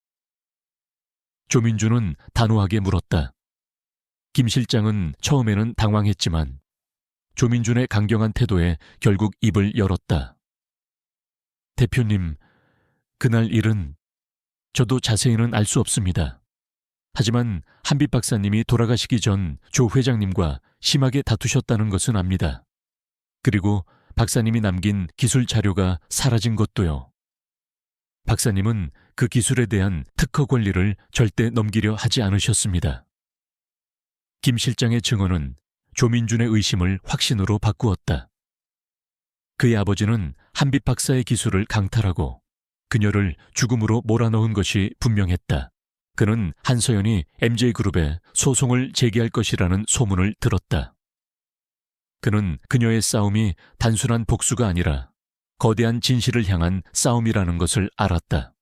조민주는 단호하게 물었다. 김 실장은 처음에는 당황했지만 조민준의 강경한 태도에 결국 입을 열었다. 대표님, 그날 일은 저도 자세히는 알 수 없습니다. 하지만 한빛 박사님이 돌아가시기 전 조 회장님과 심하게 다투셨다는 것은 압니다. 그리고 박사님이 남긴 기술 자료가 사라진 것도요. 박사님은 그 기술에 대한 특허 권리를 절대 넘기려 하지 않으셨습니다. 김 실장의 증언은 조민준의 의심을 확신으로 바꾸었다. 그의 아버지는 한빛 박사의 기술을 강탈하고 그녀를 죽음으로 몰아넣은 것이 분명했다. 그는 한서연이 MJ그룹에 소송을 제기할 것이라는 소문을 들었다. 그는 그녀의 싸움이 단순한 복수가 아니라 거대한 진실을 향한 싸움이라는 것을 알았다.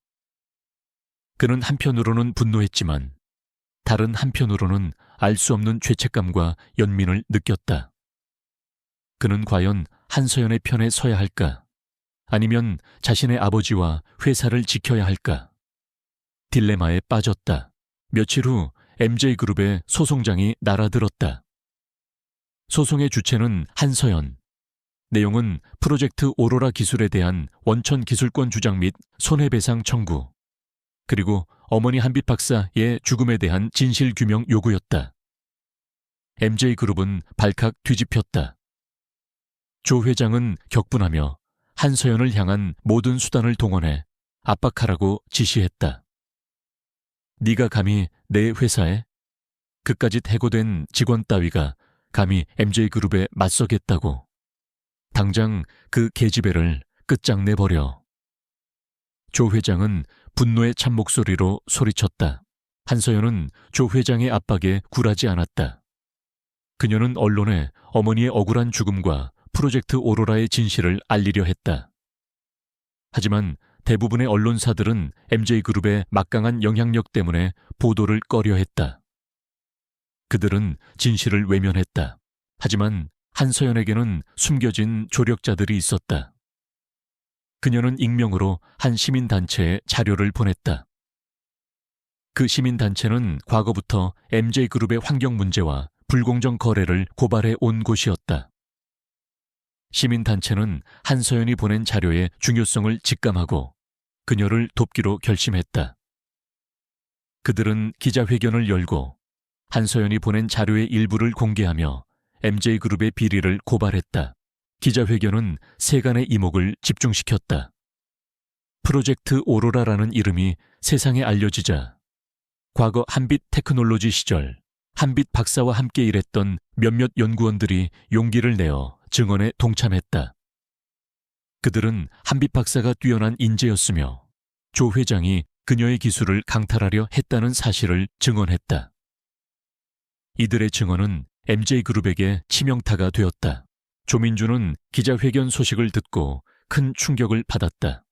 그는 한편으로는 분노했지만 다른 한편으로는 알 수 없는 죄책감과 연민을 느꼈다. 그는 과연 한서연의 편에 서야 할까? 아니면 자신의 아버지와 회사를 지켜야 할까? 딜레마에 빠졌다. 며칠 후 MJ그룹의 소송장이 날아들었다. 소송의 주체는 한서연. 내용은 프로젝트 오로라 기술에 대한 원천 기술권 주장 및 손해배상 청구, 그리고 어머니 한빛 박사의 죽음에 대한 진실 규명 요구였다. MJ그룹은 발칵 뒤집혔다. 조 회장은 격분하며 한서연을 향한 모든 수단을 동원해 압박하라고 지시했다. 네가 감히 내 회사에? 그까짓 해고된 직원 따위가 감히 MJ그룹에 맞서겠다고. 당장 그 계집애를 끝장내버려. 조 회장은 분노에 찬 목소리로 소리쳤다. 한서연은 조 회장의 압박에 굴하지 않았다. 그녀는 언론에 어머니의 억울한 죽음과 프로젝트 오로라의 진실을 알리려 했다. 하지만 대부분의 언론사들은 MJ그룹의 막강한 영향력 때문에 보도를 꺼려 했다. 그들은 진실을 외면했다. 하지만 한서연에게는 숨겨진 조력자들이 있었다. 그녀는 익명으로 한 시민단체에 자료를 보냈다. 그 시민단체는 과거부터 MJ그룹의 환경 문제와 불공정 거래를 고발해 온 곳이었다. 시민단체는 한서연이 보낸 자료의 중요성을 직감하고 그녀를 돕기로 결심했다. 그들은 기자회견을 열고 한서연이 보낸 자료의 일부를 공개하며 MJ그룹의 비리를 고발했다. 기자회견은 세간의 이목을 집중시켰다. 프로젝트 오로라라는 이름이 세상에 알려지자 과거 한빛 테크놀로지 시절 한빛 박사와 함께 일했던 몇몇 연구원들이 용기를 내어 증언에 동참했다. 그들은 한빛 박사가 뛰어난 인재였으며 조 회장이 그녀의 기술을 강탈하려 했다는 사실을 증언했다. 이들의 증언은 MJ그룹에게 치명타가 되었다. 조민주는 기자회견 소식을 듣고 큰 충격을 받았다.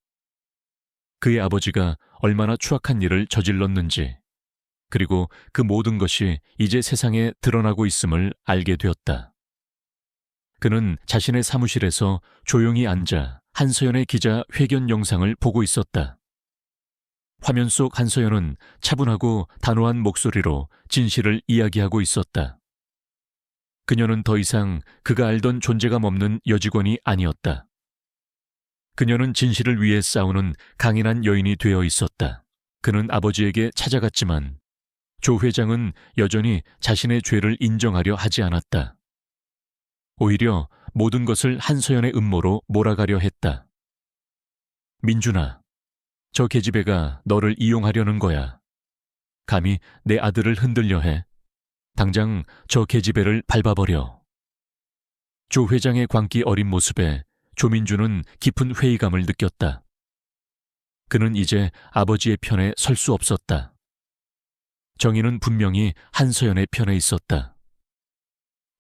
그의 아버지가 얼마나 추악한 일을 저질렀는지, 그리고 그 모든 것이 이제 세상에 드러나고 있음을 알게 되었다. 그는 자신의 사무실에서 조용히 앉아 한서연의 기자회견 영상을 보고 있었다. 화면 속 한서연은 차분하고 단호한 목소리로 진실을 이야기하고 있었다. 그녀는 더 이상 그가 알던 존재감 없는 여직원이 아니었다. 그녀는 진실을 위해 싸우는 강인한 여인이 되어 있었다. 그는 아버지에게 찾아갔지만 조 회장은 여전히 자신의 죄를 인정하려 하지 않았다. 오히려 모든 것을 한서연의 음모로 몰아가려 했다. 민준아, 저 계집애가 너를 이용하려는 거야. 감히 내 아들을 흔들려 해. 당장 저 계집애를 밟아버려. 조 회장의 광기 어린 모습에 조민주는 깊은 회의감을 느꼈다. 그는 이제 아버지의 편에 설 수 없었다. 정의는 분명히 한서연의 편에 있었다.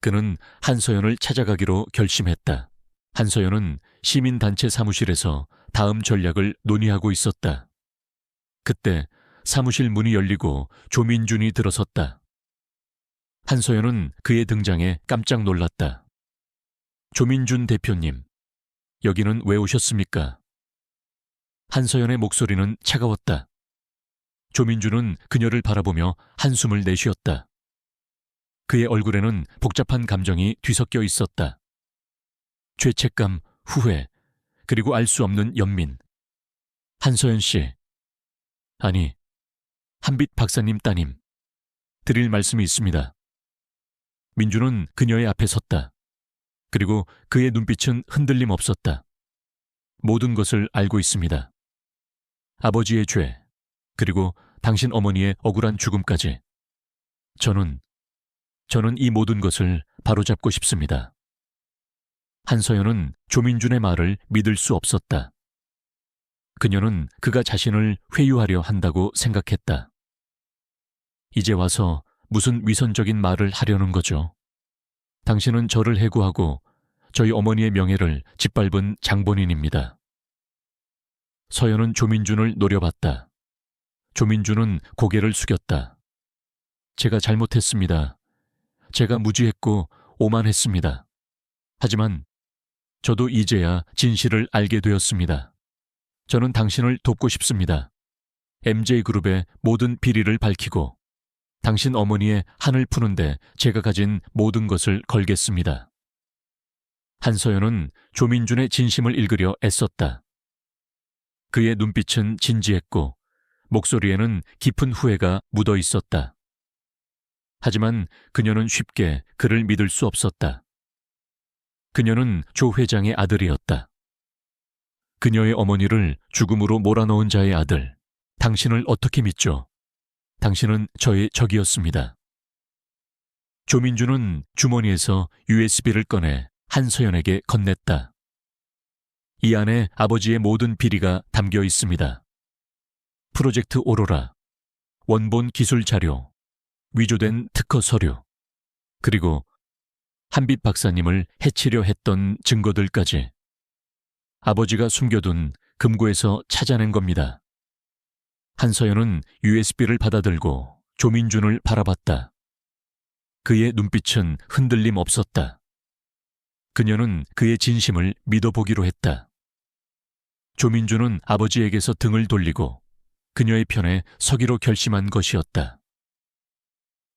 그는 한서연을 찾아가기로 결심했다. 한서연은 시민단체 사무실에서 다음 전략을 논의하고 있었다. 그때 사무실 문이 열리고 조민준이 들어섰다. 한서연은 그의 등장에 깜짝 놀랐다. 조민준 대표님, 여기는 왜 오셨습니까? 한서연의 목소리는 차가웠다. 조민준은 그녀를 바라보며 한숨을 내쉬었다. 그의 얼굴에는 복잡한 감정이 뒤섞여 있었다. 죄책감, 후회, 그리고 알 수 없는 연민. 한서연 씨, 아니, 한빛 박사님 따님, 드릴 말씀이 있습니다. 민주는 그녀의 앞에 섰다. 그리고 그의 눈빛은 흔들림 없었다. 모든 것을 알고 있습니다. 아버지의 죄, 그리고 당신 어머니의 억울한 죽음까지. 저는 이 모든 것을 바로잡고 싶습니다. 한서연은 조민준의 말을 믿을 수 없었다. 그녀는 그가 자신을 회유하려 한다고 생각했다. 이제 와서 무슨 위선적인 말을 하려는 거죠. 당신은 저를 해고하고 저희 어머니의 명예를 짓밟은 장본인입니다. 서연은 조민준을 노려봤다. 조민준은 고개를 숙였다. 제가 잘못했습니다. 제가 무지했고 오만했습니다. 하지만 저도 이제야 진실을 알게 되었습니다. 저는 당신을 돕고 싶습니다. MJ그룹의 모든 비리를 밝히고 당신 어머니의 한을 푸는데 제가 가진 모든 것을 걸겠습니다. 한서연은 조민준의 진심을 읽으려 애썼다. 그의 눈빛은 진지했고 목소리에는 깊은 후회가 묻어 있었다. 하지만 그녀는 쉽게 그를 믿을 수 없었다. 그녀는 조 회장의 아들이었다. 그녀의 어머니를 죽음으로 몰아넣은 자의 아들, 당신을 어떻게 믿죠? 당신은 저의 적이었습니다. 조민주는 주머니에서 USB를 꺼내 한서연에게 건넸다. 이 안에 아버지의 모든 비리가 담겨 있습니다. 프로젝트 오로라, 원본 기술 자료, 위조된 특허 서류, 그리고 한빛 박사님을 해치려 했던 증거들까지 아버지가 숨겨둔 금고에서 찾아낸 겁니다. 한서연은 USB를 받아들고 조민준을 바라봤다. 그의 눈빛은 흔들림 없었다. 그녀는 그의 진심을 믿어보기로 했다. 조민준은 아버지에게서 등을 돌리고 그녀의 편에 서기로 결심한 것이었다.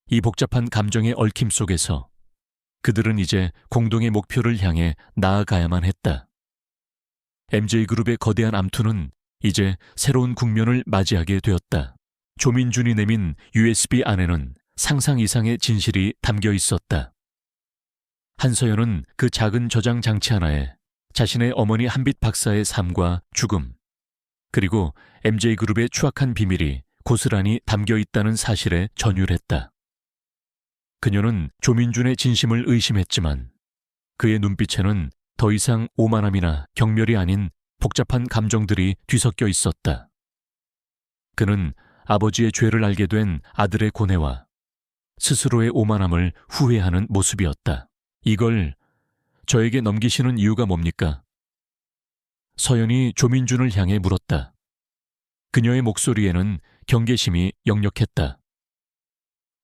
이 복잡한 감정의 얽힘 속에서 그들은 이제 공동의 목표를 향해 나아가야만 했다. MJ그룹의 거대한 암투는 이제 새로운 국면을 맞이하게 되었다. 조민준이 내민 USB 안에는 상상 이상의 진실이 담겨 있었다. 한서연은 그 작은 저장 장치 하나에 자신의 어머니 한빛 박사의 삶과 죽음, 그리고 MJ그룹의 추악한 비밀이 고스란히 담겨 있다는 사실에 전율했다. 그녀는 조민준의 진심을 의심했지만 그의 눈빛에는 더 이상 오만함이나 경멸이 아닌 복잡한 감정들이 뒤섞여 있었다. 그는 아버지의 죄를 알게 된 아들의 고뇌와 스스로의 오만함을 후회하는 모습이었다. 이걸 저에게 넘기시는 이유가 뭡니까? 서연이 조민준을 향해 물었다. 그녀의 목소리에는 경계심이 역력했다.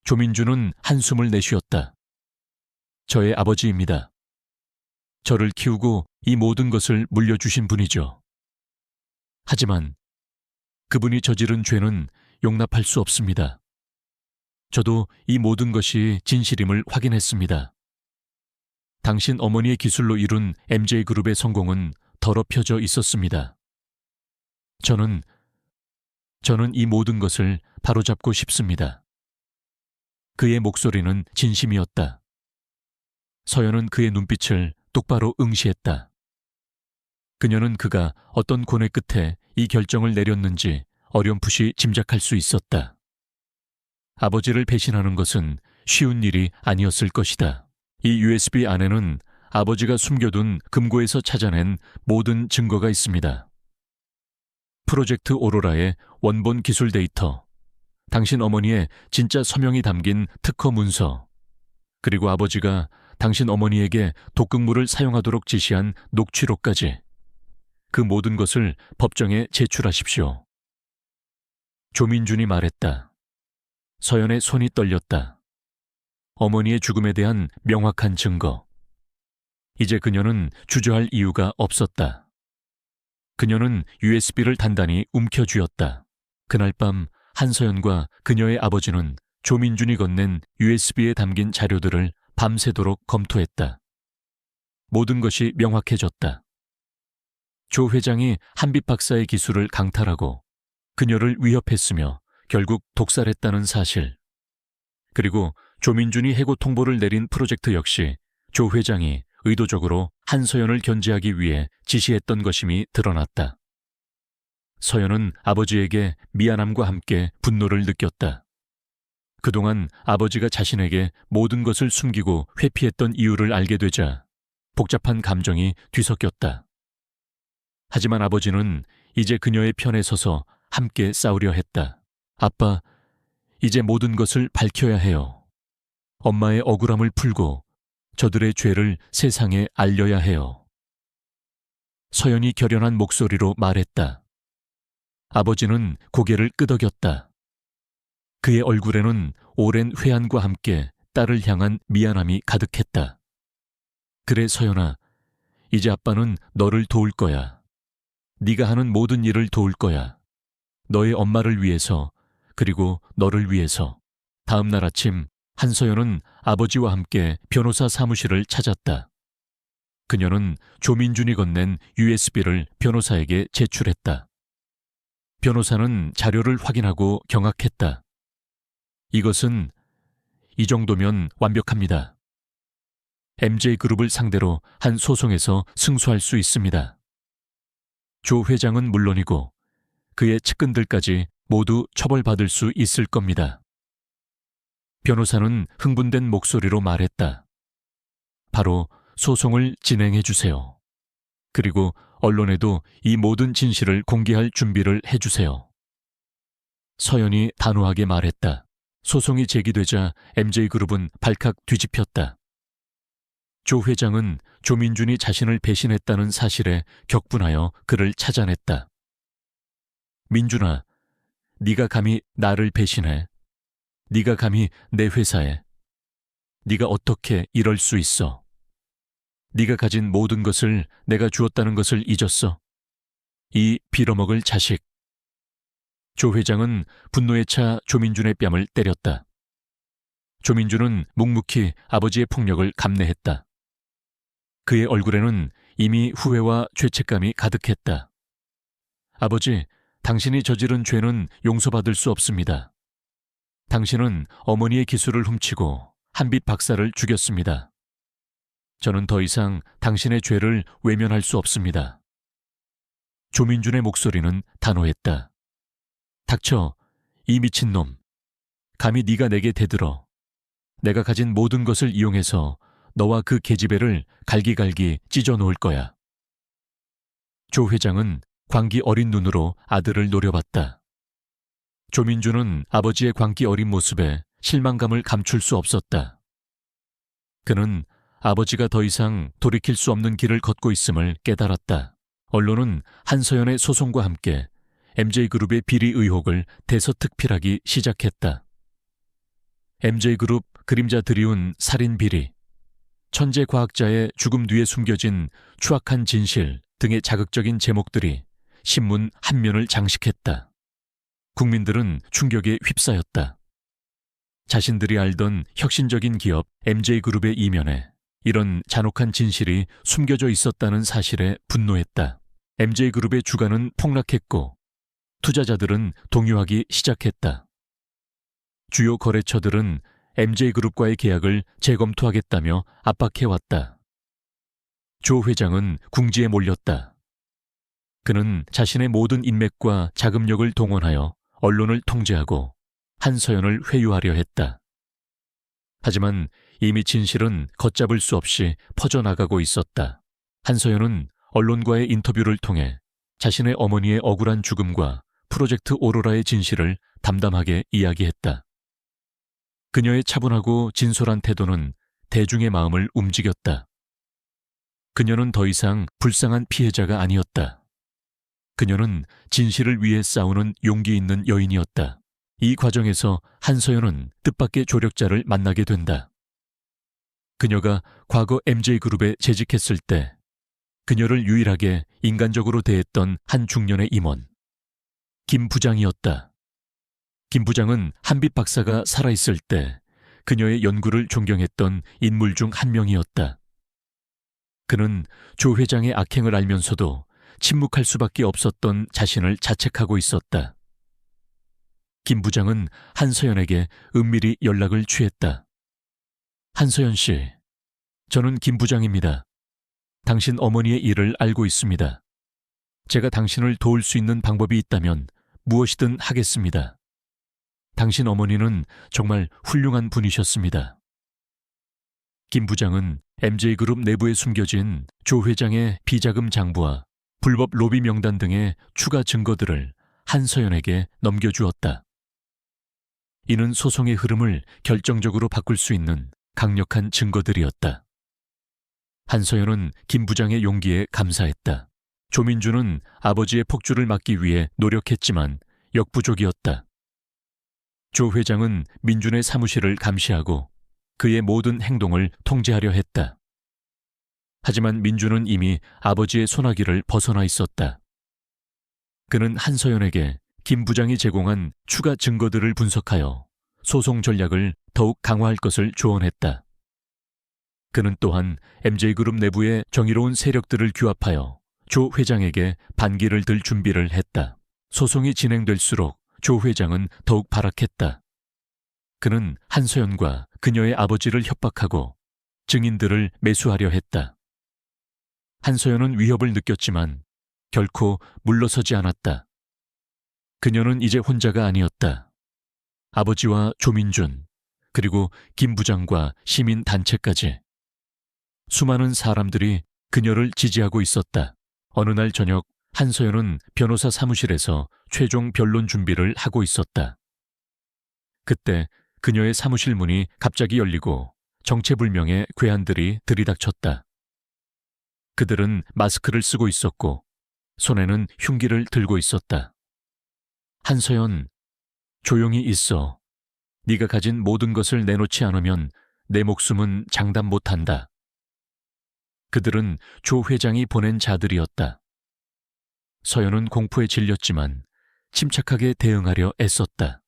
조민준은 한숨을 내쉬었다. 저의 아버지입니다. 저를 키우고 이 모든 것을 물려주신 분이죠. 하지만 그분이 저지른 죄는 용납할 수 없습니다. 저도 이 모든 것이 진실임을 확인했습니다. 당신 어머니의 기술로 이룬 MJ그룹의 성공은 더럽혀져 있었습니다. 저는 이 모든 것을 바로잡고 싶습니다. 그의 목소리는 진심이었다. 서연은 그의 눈빛을 똑바로 응시했다. 그녀는 그가 어떤 고뇌 끝에 이 결정을 내렸는지 어렴풋이 짐작할 수 있었다. 아버지를 배신하는 것은 쉬운 일이 아니었을 것이다. 이 USB 안에는 아버지가 숨겨둔 금고에서 찾아낸 모든 증거가 있습니다. 프로젝트 오로라의 원본 기술 데이터, 당신 어머니의 진짜 서명이 담긴 특허 문서, 그리고 아버지가 당신 어머니에게 독극물을 사용하도록 지시한 녹취록까지 그 모든 것을 법정에 제출하십시오. 조민준이 말했다. 서연의 손이 떨렸다. 어머니의 죽음에 대한 명확한 증거. 이제 그녀는 주저할 이유가 없었다. 그녀는 USB를 단단히 움켜쥐었다. 그날 밤 한서연과 그녀의 아버지는 조민준이 건넨 USB에 담긴 자료들을 밤새도록 검토했다. 모든 것이 명확해졌다. 조 회장이 한빛 박사의 기술을 강탈하고 그녀를 위협했으며 결국 독살했다는 사실. 그리고 조민준이 해고 통보를 내린 프로젝트 역시 조 회장이 의도적으로 한서연을 견제하기 위해 지시했던 것임이 드러났다. 서연은 아버지에게 미안함과 함께 분노를 느꼈다. 그동안 아버지가 자신에게 모든 것을 숨기고 회피했던 이유를 알게 되자 복잡한 감정이 뒤섞였다. 하지만 아버지는 이제 그녀의 편에 서서 함께 싸우려 했다. 아빠, 이제 모든 것을 밝혀야 해요. 엄마의 억울함을 풀고 저들의 죄를 세상에 알려야 해요. 서연이 결연한 목소리로 말했다. 아버지는 고개를 끄덕였다. 그의 얼굴에는 오랜 회한과 함께 딸을 향한 미안함이 가득했다. 그래 서연아, 이제 아빠는 너를 도울 거야. 네가 하는 모든 일을 도울 거야. 너의 엄마를 위해서, 그리고 너를 위해서. 다음 날 아침 한서연은 아버지와 함께 변호사 사무실을 찾았다. 그녀는 조민준이 건넨 USB를 변호사에게 제출했다. 변호사는 자료를 확인하고 경악했다. 이것은 이 정도면 완벽합니다. MJ그룹을 상대로 한 소송에서 승소할 수 있습니다. 조 회장은 물론이고 그의 측근들까지 모두 처벌받을 수 있을 겁니다. 변호사는 흥분된 목소리로 말했다. 바로 소송을 진행해 주세요. 그리고 언론에도 이 모든 진실을 공개할 준비를 해주세요. 서연이 단호하게 말했다. 소송이 제기되자 MJ그룹은 발칵 뒤집혔다. 조 회장은 조민준이 자신을 배신했다는 사실에 격분하여 그를 찾아냈다. 민준아, 네가 감히 나를 배신해. 네가 감히 내 회사에. 네가 어떻게 이럴 수 있어? 네가 가진 모든 것을 내가 주었다는 것을 잊었어? 이 빌어먹을 자식. 조 회장은 분노에 차 조민준의 뺨을 때렸다. 조민준은 묵묵히 아버지의 폭력을 감내했다. 그의 얼굴에는 이미 후회와 죄책감이 가득했다. 아버지, 당신이 저지른 죄는 용서받을 수 없습니다. 당신은 어머니의 기술을 훔치고 한빛 박사를 죽였습니다. 저는 더 이상 당신의 죄를 외면할 수 없습니다. 조민준의 목소리는 단호했다. 닥쳐, 이 미친놈. 감히 네가 내게 대들어. 내가 가진 모든 것을 이용해서 너와 그 계집애를 갈기갈기 찢어 놓을 거야. 조 회장은 광기 어린 눈으로 아들을 노려봤다. 조민준은 아버지의 광기 어린 모습에 실망감을 감출 수 없었다. 그는 아버지가 더 이상 돌이킬 수 없는 길을 걷고 있음을 깨달았다. 언론은 한서연의 소송과 함께 MJ그룹의 비리 의혹을 대서특필하기 시작했다. MJ그룹 그림자 드리운 살인 비리, 천재 과학자의 죽음 뒤에 숨겨진 추악한 진실 등의 자극적인 제목들이 신문 한 면을 장식했다. 국민들은 충격에 휩싸였다. 자신들이 알던 혁신적인 기업 MJ그룹의 이면에 이런 잔혹한 진실이 숨겨져 있었다는 사실에 분노했다. MJ그룹의 주가는 폭락했고 투자자들은 동요하기 시작했다. 주요 거래처들은 MJ그룹과의 계약을 재검토하겠다며 압박해왔다. 조 회장은 궁지에 몰렸다. 그는 자신의 모든 인맥과 자금력을 동원하여 언론을 통제하고 한서연을 회유하려 했다. 하지만 이미 진실은 걷잡을 수 없이 퍼져나가고 있었다. 한서연은 언론과의 인터뷰를 통해 자신의 어머니의 억울한 죽음과 프로젝트 오로라의 진실을 담담하게 이야기했다. 그녀의 차분하고 진솔한 태도는 대중의 마음을 움직였다. 그녀는 더 이상 불쌍한 피해자가 아니었다. 그녀는 진실을 위해 싸우는 용기 있는 여인이었다. 이 과정에서 한서연은 뜻밖의 조력자를 만나게 된다. 그녀가 과거 MJ그룹에 재직했을 때 그녀를 유일하게 인간적으로 대했던 한 중년의 임원, 김 부장이었다. 김 부장은 한빛 박사가 살아있을 때 그녀의 연구를 존경했던 인물 중 한 명이었다. 그는 조 회장의 악행을 알면서도 침묵할 수밖에 없었던 자신을 자책하고 있었다. 김 부장은 한서연에게 은밀히 연락을 취했다. 한서연 씨, 저는 김 부장입니다. 당신 어머니의 일을 알고 있습니다. 제가 당신을 도울 수 있는 방법이 있다면 무엇이든 하겠습니다. 당신 어머니는 정말 훌륭한 분이셨습니다. 김 부장은 MJ그룹 내부에 숨겨진 조 회장의 비자금 장부와 불법 로비 명단 등의 추가 증거들을 한서연에게 넘겨주었다. 이는 소송의 흐름을 결정적으로 바꿀 수 있는 강력한 증거들이었다. 한서연은 김 부장의 용기에 감사했다. 조민준은 아버지의 폭주를 막기 위해 노력했지만 역부족이었다. 조 회장은 민준의 사무실을 감시하고 그의 모든 행동을 통제하려 했다. 하지만 민준은 이미 아버지의 소나기를 벗어나 있었다. 그는 한서연에게 김 부장이 제공한 추가 증거들을 분석하여 소송 전략을 더욱 강화할 것을 조언했다. 그는 또한 MJ그룹 내부의 정의로운 세력들을 규합하여 조 회장에게 반기를 들 준비를 했다. 소송이 진행될수록 조 회장은 더욱 발악했다. 그는 한서연과 그녀의 아버지를 협박하고 증인들을 매수하려 했다. 한서연은 위협을 느꼈지만 결코 물러서지 않았다. 그녀는 이제 혼자가 아니었다. 아버지와 조민준, 그리고 김 부장과 시민단체까지 수많은 사람들이 그녀를 지지하고 있었다. 어느 날 저녁 한서연은 변호사 사무실에서 최종 변론 준비를 하고 있었다. 그때 그녀의 사무실 문이 갑자기 열리고 정체불명의 괴한들이 들이닥쳤다. 그들은 마스크를 쓰고 있었고 손에는 흉기를 들고 있었다. 한서연, 조용히 있어. 네가 가진 모든 것을 내놓지 않으면 내 목숨은 장담 못한다. 그들은 조 회장이 보낸 자들이었다. 서연은 공포에 질렸지만 침착하게 대응하려 애썼다.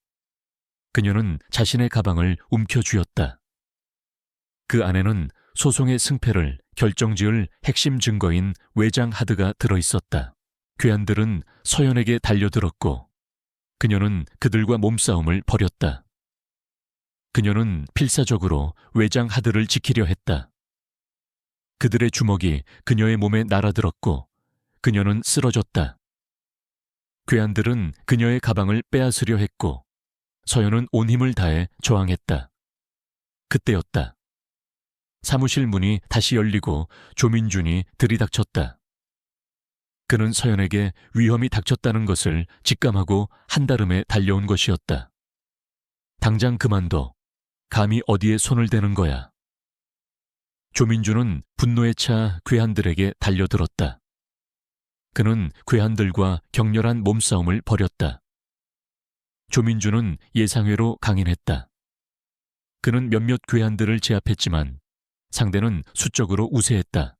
그녀는 자신의 가방을 움켜쥐었다. 그 안에는 소송의 승패를 결정지을 핵심 증거인 외장 하드가 들어있었다. 괴한들은 서연에게 달려들었고 그녀는 그들과 몸싸움을 벌였다. 그녀는 필사적으로 외장 하드를 지키려 했다. 그들의 주먹이 그녀의 몸에 날아들었고 그녀는 쓰러졌다. 괴한들은 그녀의 가방을 빼앗으려 했고 서연은 온 힘을 다해 저항했다. 그때였다. 사무실 문이 다시 열리고 조민준이 들이닥쳤다. 그는 서연에게 위험이 닥쳤다는 것을 직감하고 한달음에 달려온 것이었다. 당장 그만둬. 감히 어디에 손을 대는 거야. 조민준은 분노에 차 괴한들에게 달려들었다. 그는 괴한들과 격렬한 몸싸움을 벌였다. 조민준은 예상외로 강인했다. 그는 몇몇 괴한들을 제압했지만 상대는 수적으로 우세했다.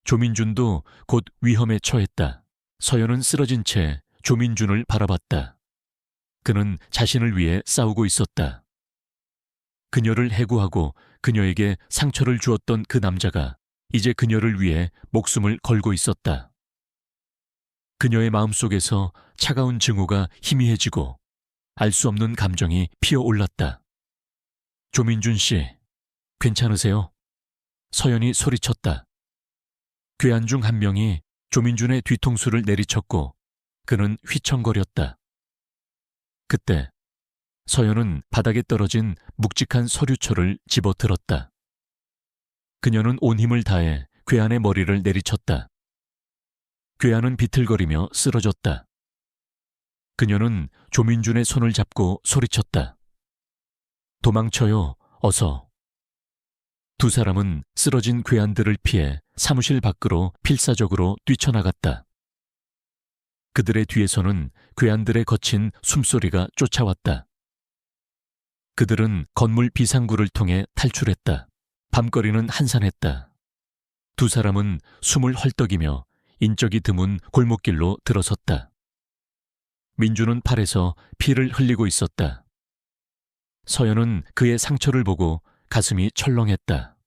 조민준도 곧 위험에 처했다. 서연은 쓰러진 채 조민준을 바라봤다. 그는 자신을 위해 싸우고 있었다. 그녀를 해고하고 그녀에게 상처를 주었던 그 남자가 이제 그녀를 위해 목숨을 걸고 있었다. 그녀의 마음속에서 차가운 증오가 희미해지고 알 수 없는 감정이 피어올랐다. 조민준 씨, 괜찮으세요? 서연이 소리쳤다. 괴한 중 한 명이 조민준의 뒤통수를 내리쳤고 그는 휘청거렸다. 그때 서연은 바닥에 떨어진 묵직한 서류초를 집어들었다. 그녀는 온 힘을 다해 괴한의 머리를 내리쳤다. 괴한은 비틀거리며 쓰러졌다. 그녀는 조민준의 손을 잡고 소리쳤다. 도망쳐요, 어서. 두 사람은 쓰러진 괴한들을 피해 사무실 밖으로 필사적으로 뛰쳐나갔다. 그들의 뒤에서는 괴한들의 거친 숨소리가 쫓아왔다. 그들은 건물 비상구를 통해 탈출했다. 밤거리는 한산했다. 두 사람은 숨을 헐떡이며 인적이 드문 골목길로 들어섰다. 민주는 팔에서 피를 흘리고 있었다. 서연은 그의 상처를 보고 가슴이 철렁했다.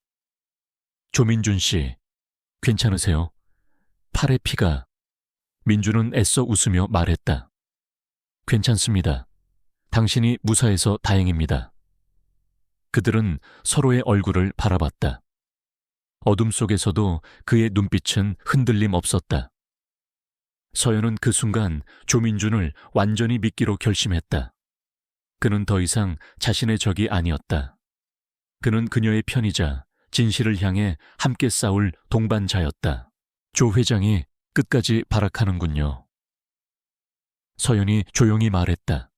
조민준 씨, 괜찮으세요? 팔에 피가. 민주는 애써 웃으며 말했다. 괜찮습니다. 당신이 무사해서 다행입니다. 그들은 서로의 얼굴을 바라봤다. 어둠 속에서도 그의 눈빛은 흔들림 없었다. 서연은 그 순간 조민준을 완전히 믿기로 결심했다. 그는 더 이상 자신의 적이 아니었다. 그는 그녀의 편이자 진실을 향해 함께 싸울 동반자였다. 조 회장이 끝까지 발악하는군요. 서연이 조용히 말했다.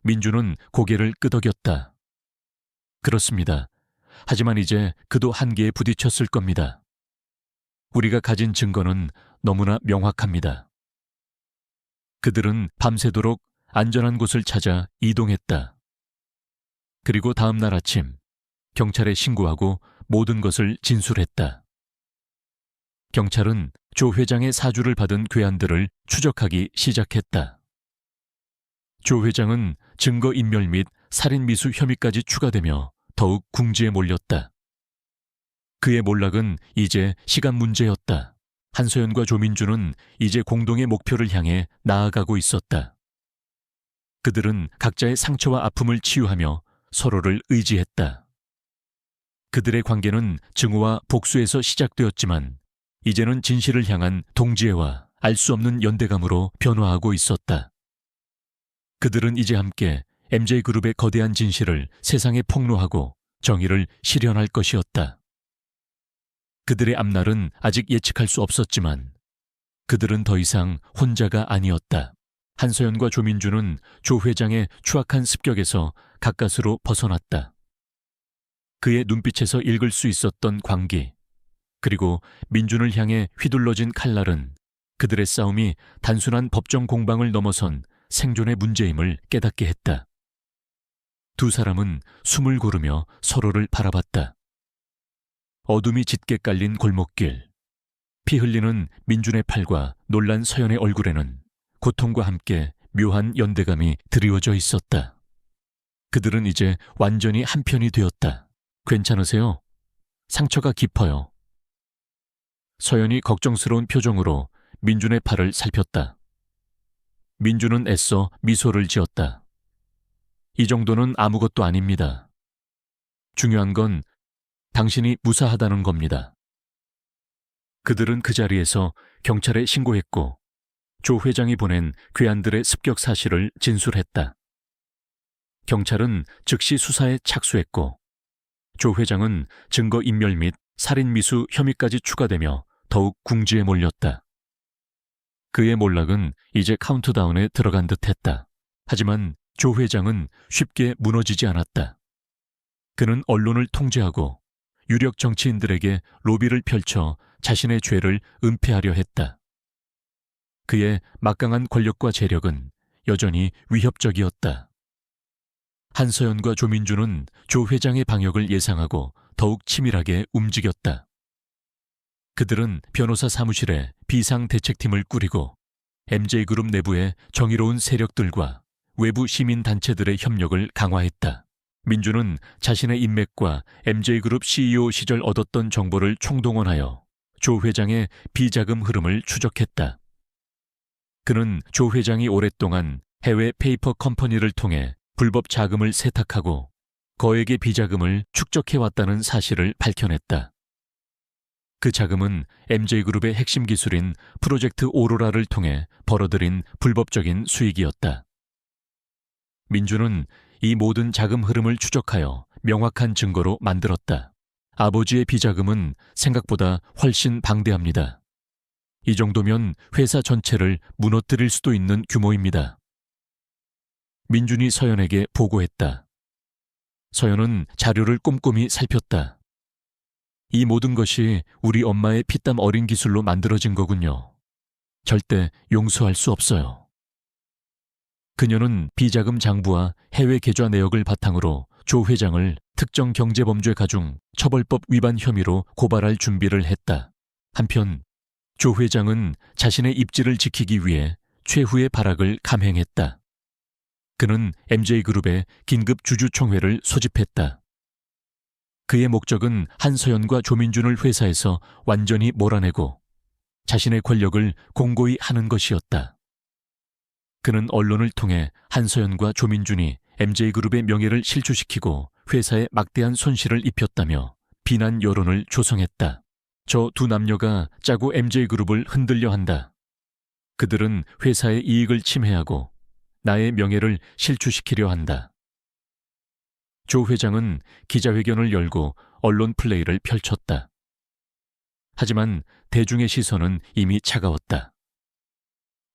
민주는 고개를 끄덕였다. 그렇습니다. 하지만 이제 그도 한계에 부딪혔을 겁니다. 우리가 가진 증거는 너무나 명확합니다. 그들은 밤새도록 안전한 곳을 찾아 이동했다. 그리고 다음 날 아침 경찰에 신고하고 모든 것을 진술했다. 경찰은 조 회장의 사주를 받은 괴한들을 추적하기 시작했다. 조 회장은 증거인멸 및 살인미수 혐의까지 추가되며 더욱 궁지에 몰렸다. 그의 몰락은 이제 시간 문제였다. 한서연과 조민주는 이제 공동의 목표를 향해 나아가고 있었다. 그들은 각자의 상처와 아픔을 치유하며 서로를 의지했다. 그들의 관계는 증오와 복수에서 시작되었지만 이제는 진실을 향한 동지애와 알 수 없는 연대감으로 변화하고 있었다. 그들은 이제 함께 MJ그룹의 거대한 진실을 세상에 폭로하고 정의를 실현할 것이었다. 그들의 앞날은 아직 예측할 수 없었지만 그들은 더 이상 혼자가 아니었다. 한서연과 조민주는 조 회장의 추악한 습격에서 가까스로 벗어났다. 그의 눈빛에서 읽을 수 있었던 광기, 그리고 민준을 향해 휘둘러진 칼날은 그들의 싸움이 단순한 법정 공방을 넘어선 생존의 문제임을 깨닫게 했다. 두 사람은 숨을 고르며 서로를 바라봤다. 어둠이 짙게 깔린 골목길, 피 흘리는 민준의 팔과 놀란 서연의 얼굴에는 고통과 함께 묘한 연대감이 드리워져 있었다. 그들은 이제 완전히 한편이 되었다. 괜찮으세요? 상처가 깊어요. 서연이 걱정스러운 표정으로 민준의 팔을 살폈다. 민준은 애써 미소를 지었다. 이 정도는 아무것도 아닙니다. 중요한 건 당신이 무사하다는 겁니다. 그들은 그 자리에서 경찰에 신고했고 조 회장이 보낸 괴한들의 습격 사실을 진술했다. 경찰은 즉시 수사에 착수했고 조 회장은 증거인멸 및 살인미수 혐의까지 추가되며 더욱 궁지에 몰렸다. 그의 몰락은 이제 카운트다운에 들어간 듯했다. 하지만 조 회장은 쉽게 무너지지 않았다. 그는 언론을 통제하고 유력 정치인들에게 로비를 펼쳐 자신의 죄를 은폐하려 했다. 그의 막강한 권력과 재력은 여전히 위협적이었다. 한서연과 조민주는 조 회장의 방역을 예상하고 더욱 치밀하게 움직였다. 그들은 변호사 사무실에 비상대책팀을 꾸리고 MJ그룹 내부의 정의로운 세력들과 외부 시민단체들의 협력을 강화했다. 민주는 자신의 인맥과 MJ그룹 CEO 시절 얻었던 정보를 총동원하여 조 회장의 비자금 흐름을 추적했다. 그는 조 회장이 오랫동안 해외 페이퍼 컴퍼니를 통해 불법 자금을 세탁하고 거액의 비자금을 축적해왔다는 사실을 밝혀냈다. 그 자금은 MJ그룹의 핵심 기술인 프로젝트 오로라를 통해 벌어들인 불법적인 수익이었다. 민주는 이 모든 자금 흐름을 추적하여 명확한 증거로 만들었다. 아버지의 비자금은 생각보다 훨씬 방대합니다. 이 정도면 회사 전체를 무너뜨릴 수도 있는 규모입니다. 민준이 서연에게 보고했다. 서연은 자료를 꼼꼼히 살폈다. 이 모든 것이 우리 엄마의 피땀 어린 기술로 만들어진 거군요. 절대 용서할 수 없어요. 그녀는 비자금 장부와 해외 계좌 내역을 바탕으로 조 회장을 특정 경제범죄 가중 처벌법 위반 혐의로 고발할 준비를 했다. 한편 조 회장은 자신의 입지를 지키기 위해 최후의 발악을 감행했다. 그는 MJ그룹의 긴급 주주총회를 소집했다. 그의 목적은 한서연과 조민준을 회사에서 완전히 몰아내고 자신의 권력을 공고히 하는 것이었다. 그는 언론을 통해 한서연과 조민준이 MJ그룹의 명예를 실추시키고 회사에 막대한 손실을 입혔다며 비난 여론을 조성했다. 저 두 남녀가 짜고 MJ그룹을 흔들려 한다. 그들은 회사의 이익을 침해하고 나의 명예를 실추시키려 한다. 조 회장은 기자회견을 열고 언론 플레이를 펼쳤다. 하지만 대중의 시선은 이미 차가웠다.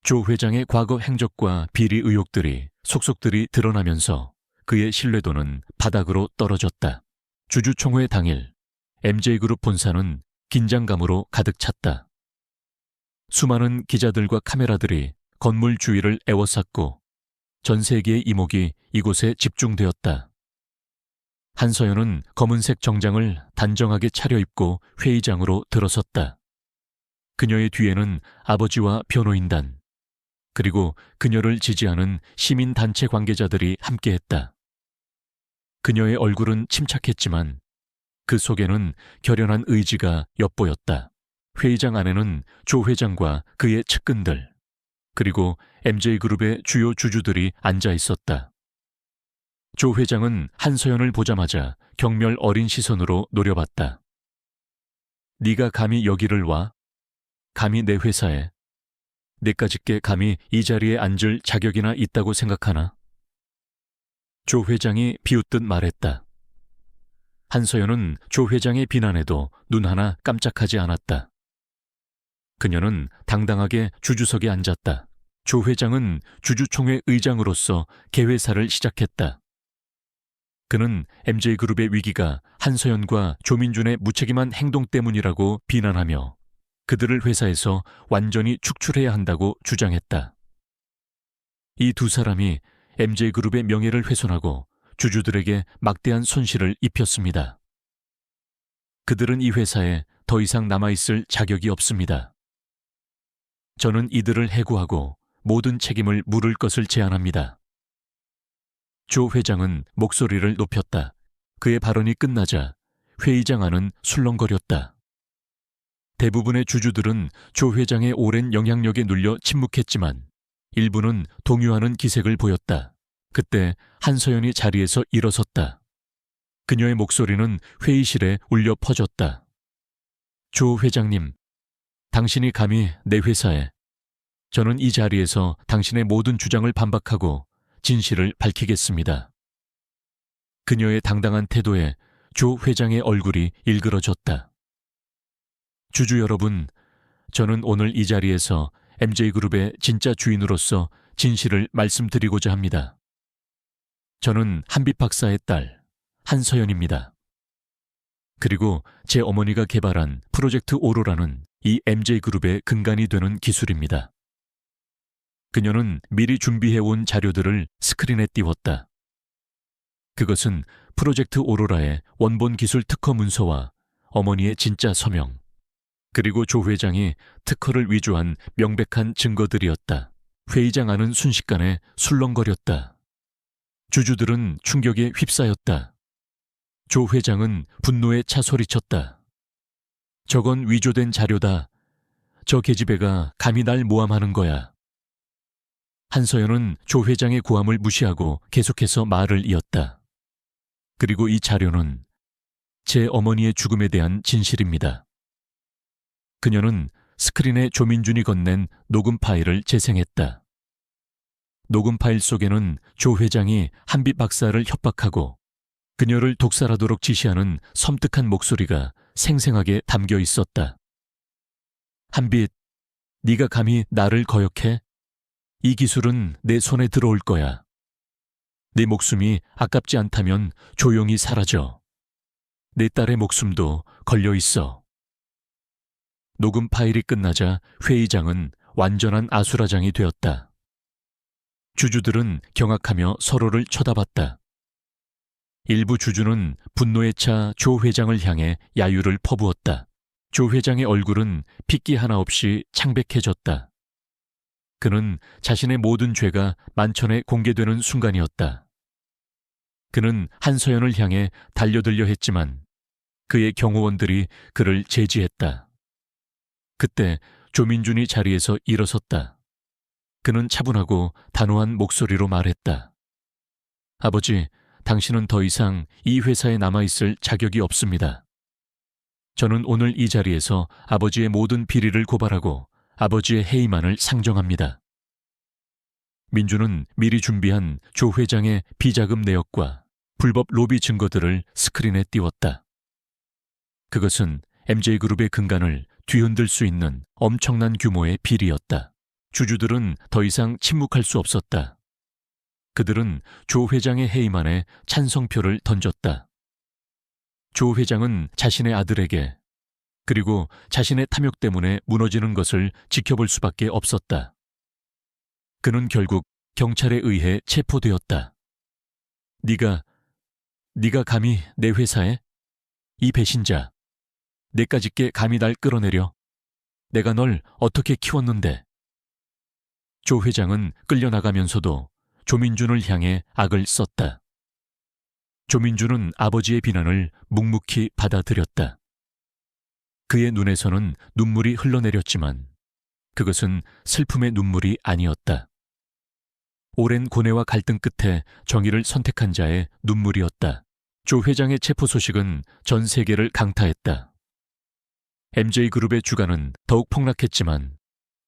조 회장의 과거 행적과 비리 의혹들이 속속들이 드러나면서 그의 신뢰도는 바닥으로 떨어졌다. 주주총회 당일 MJ그룹 본사는 긴장감으로 가득 찼다. 수많은 기자들과 카메라들이 건물 주위를 에워쌌고 전 세계의 이목이 이곳에 집중되었다. 한서연은 검은색 정장을 단정하게 차려입고 회의장으로 들어섰다. 그녀의 뒤에는 아버지와 변호인단, 그리고 그녀를 지지하는 시민단체 관계자들이 함께했다. 그녀의 얼굴은 침착했지만 그 속에는 결연한 의지가 엿보였다. 회의장 안에는 조 회장과 그의 측근들, 그리고 MJ그룹의 주요 주주들이 앉아 있었다. 조 회장은 한서연을 보자마자 경멸 어린 시선으로 노려봤다. 네가 감히 여기를 와? 감히 내 회사에? 내까짓게 감히 이 자리에 앉을 자격이나 있다고 생각하나? 조 회장이 비웃듯 말했다. 한서연은 조 회장의 비난에도 눈 하나 깜짝하지 않았다. 그녀는 당당하게 주주석에 앉았다. 조 회장은 주주총회 의장으로서 개회사를 시작했다. 그는 MJ그룹의 위기가 한서연과 조민준의 무책임한 행동 때문이라고 비난하며 그들을 회사에서 완전히 축출해야 한다고 주장했다. 이 두 사람이 MJ그룹의 명예를 훼손하고 주주들에게 막대한 손실을 입혔습니다. 그들은 이 회사에 더 이상 남아있을 자격이 없습니다. 저는 이들을 해고하고 모든 책임을 물을 것을 제안합니다. 조 회장은 목소리를 높였다. 그의 발언이 끝나자 회의장 안은 술렁거렸다. 대부분의 주주들은 조 회장의 오랜 영향력에 눌려 침묵했지만 일부는 동요하는 기색을 보였다. 그때 한서연이 자리에서 일어섰다. 그녀의 목소리는 회의실에 울려 퍼졌다. 조 회장님, 당신이 감히 내 회사에, 저는 이 자리에서 당신의 모든 주장을 반박하고 진실을 밝히겠습니다. 그녀의 당당한 태도에 조 회장의 얼굴이 일그러졌다. 주주 여러분, 저는 오늘 이 자리에서 MJ그룹의 진짜 주인으로서 진실을 말씀드리고자 합니다. 저는 한빛 박사의 딸, 한서연입니다. 그리고 제 어머니가 개발한 프로젝트 오로라는 이 MJ그룹의 근간이 되는 기술입니다. 그녀는 미리 준비해온 자료들을 스크린에 띄웠다. 그것은 프로젝트 오로라의 원본 기술 특허 문서와 어머니의 진짜 서명, 그리고 조 회장이 특허를 위조한 명백한 증거들이었다. 회의장 안은 순식간에 술렁거렸다. 주주들은 충격에 휩싸였다. 조 회장은 분노에 차 소리쳤다. 저건 위조된 자료다. 저 계집애가 감히 날 모함하는 거야. 한서연은 조 회장의 고함을 무시하고 계속해서 말을 이었다. 그리고 이 자료는 제 어머니의 죽음에 대한 진실입니다. 그녀는 스크린에 조민준이 건넨 녹음 파일을 재생했다. 녹음 파일 속에는 조 회장이 한빛 박사를 협박하고 그녀를 독살하도록 지시하는 섬뜩한 목소리가 생생하게 담겨 있었다. 한빛, 네가 감히 나를 거역해? 이 기술은 내 손에 들어올 거야. 내 목숨이 아깝지 않다면 조용히 사라져. 내 딸의 목숨도 걸려 있어. 녹음 파일이 끝나자 회의장은 완전한 아수라장이 되었다. 주주들은 경악하며 서로를 쳐다봤다. 일부 주주는 분노에 차 조 회장을 향해 야유를 퍼부었다. 조 회장의 얼굴은 핏기 하나 없이 창백해졌다. 그는 자신의 모든 죄가 만천에 공개되는 순간이었다. 그는 한서연을 향해 달려들려 했지만 그의 경호원들이 그를 제지했다. 그때 조민준이 자리에서 일어섰다. 그는 차분하고 단호한 목소리로 말했다. 아버지, 당신은 더 이상 이 회사에 남아있을 자격이 없습니다. 저는 오늘 이 자리에서 아버지의 모든 비리를 고발하고 아버지의 해임안을 상정합니다. 민주는 미리 준비한 조 회장의 비자금 내역과 불법 로비 증거들을 스크린에 띄웠다. 그것은 MJ그룹의 근간을 뒤흔들 수 있는 엄청난 규모의 비리였다. 주주들은 더 이상 침묵할 수 없었다. 그들은 조 회장의 해임안에 찬성표를 던졌다. 조 회장은 자신의 아들에게 그리고 자신의 탐욕 때문에 무너지는 것을 지켜볼 수밖에 없었다. 그는 결국 경찰에 의해 체포되었다. 네가 감히 내 회사에? 이 배신자, 내까짓게 감히 날 끌어내려? 내가 널 어떻게 키웠는데? 조 회장은 끌려나가면서도 조민준을 향해 악을 썼다. 조민준은 아버지의 비난을 묵묵히 받아들였다. 그의 눈에서는 눈물이 흘러내렸지만 그것은 슬픔의 눈물이 아니었다. 오랜 고뇌와 갈등 끝에 정의를 선택한 자의 눈물이었다. 조 회장의 체포 소식은 전 세계를 강타했다. MJ그룹의 주가는 더욱 폭락했지만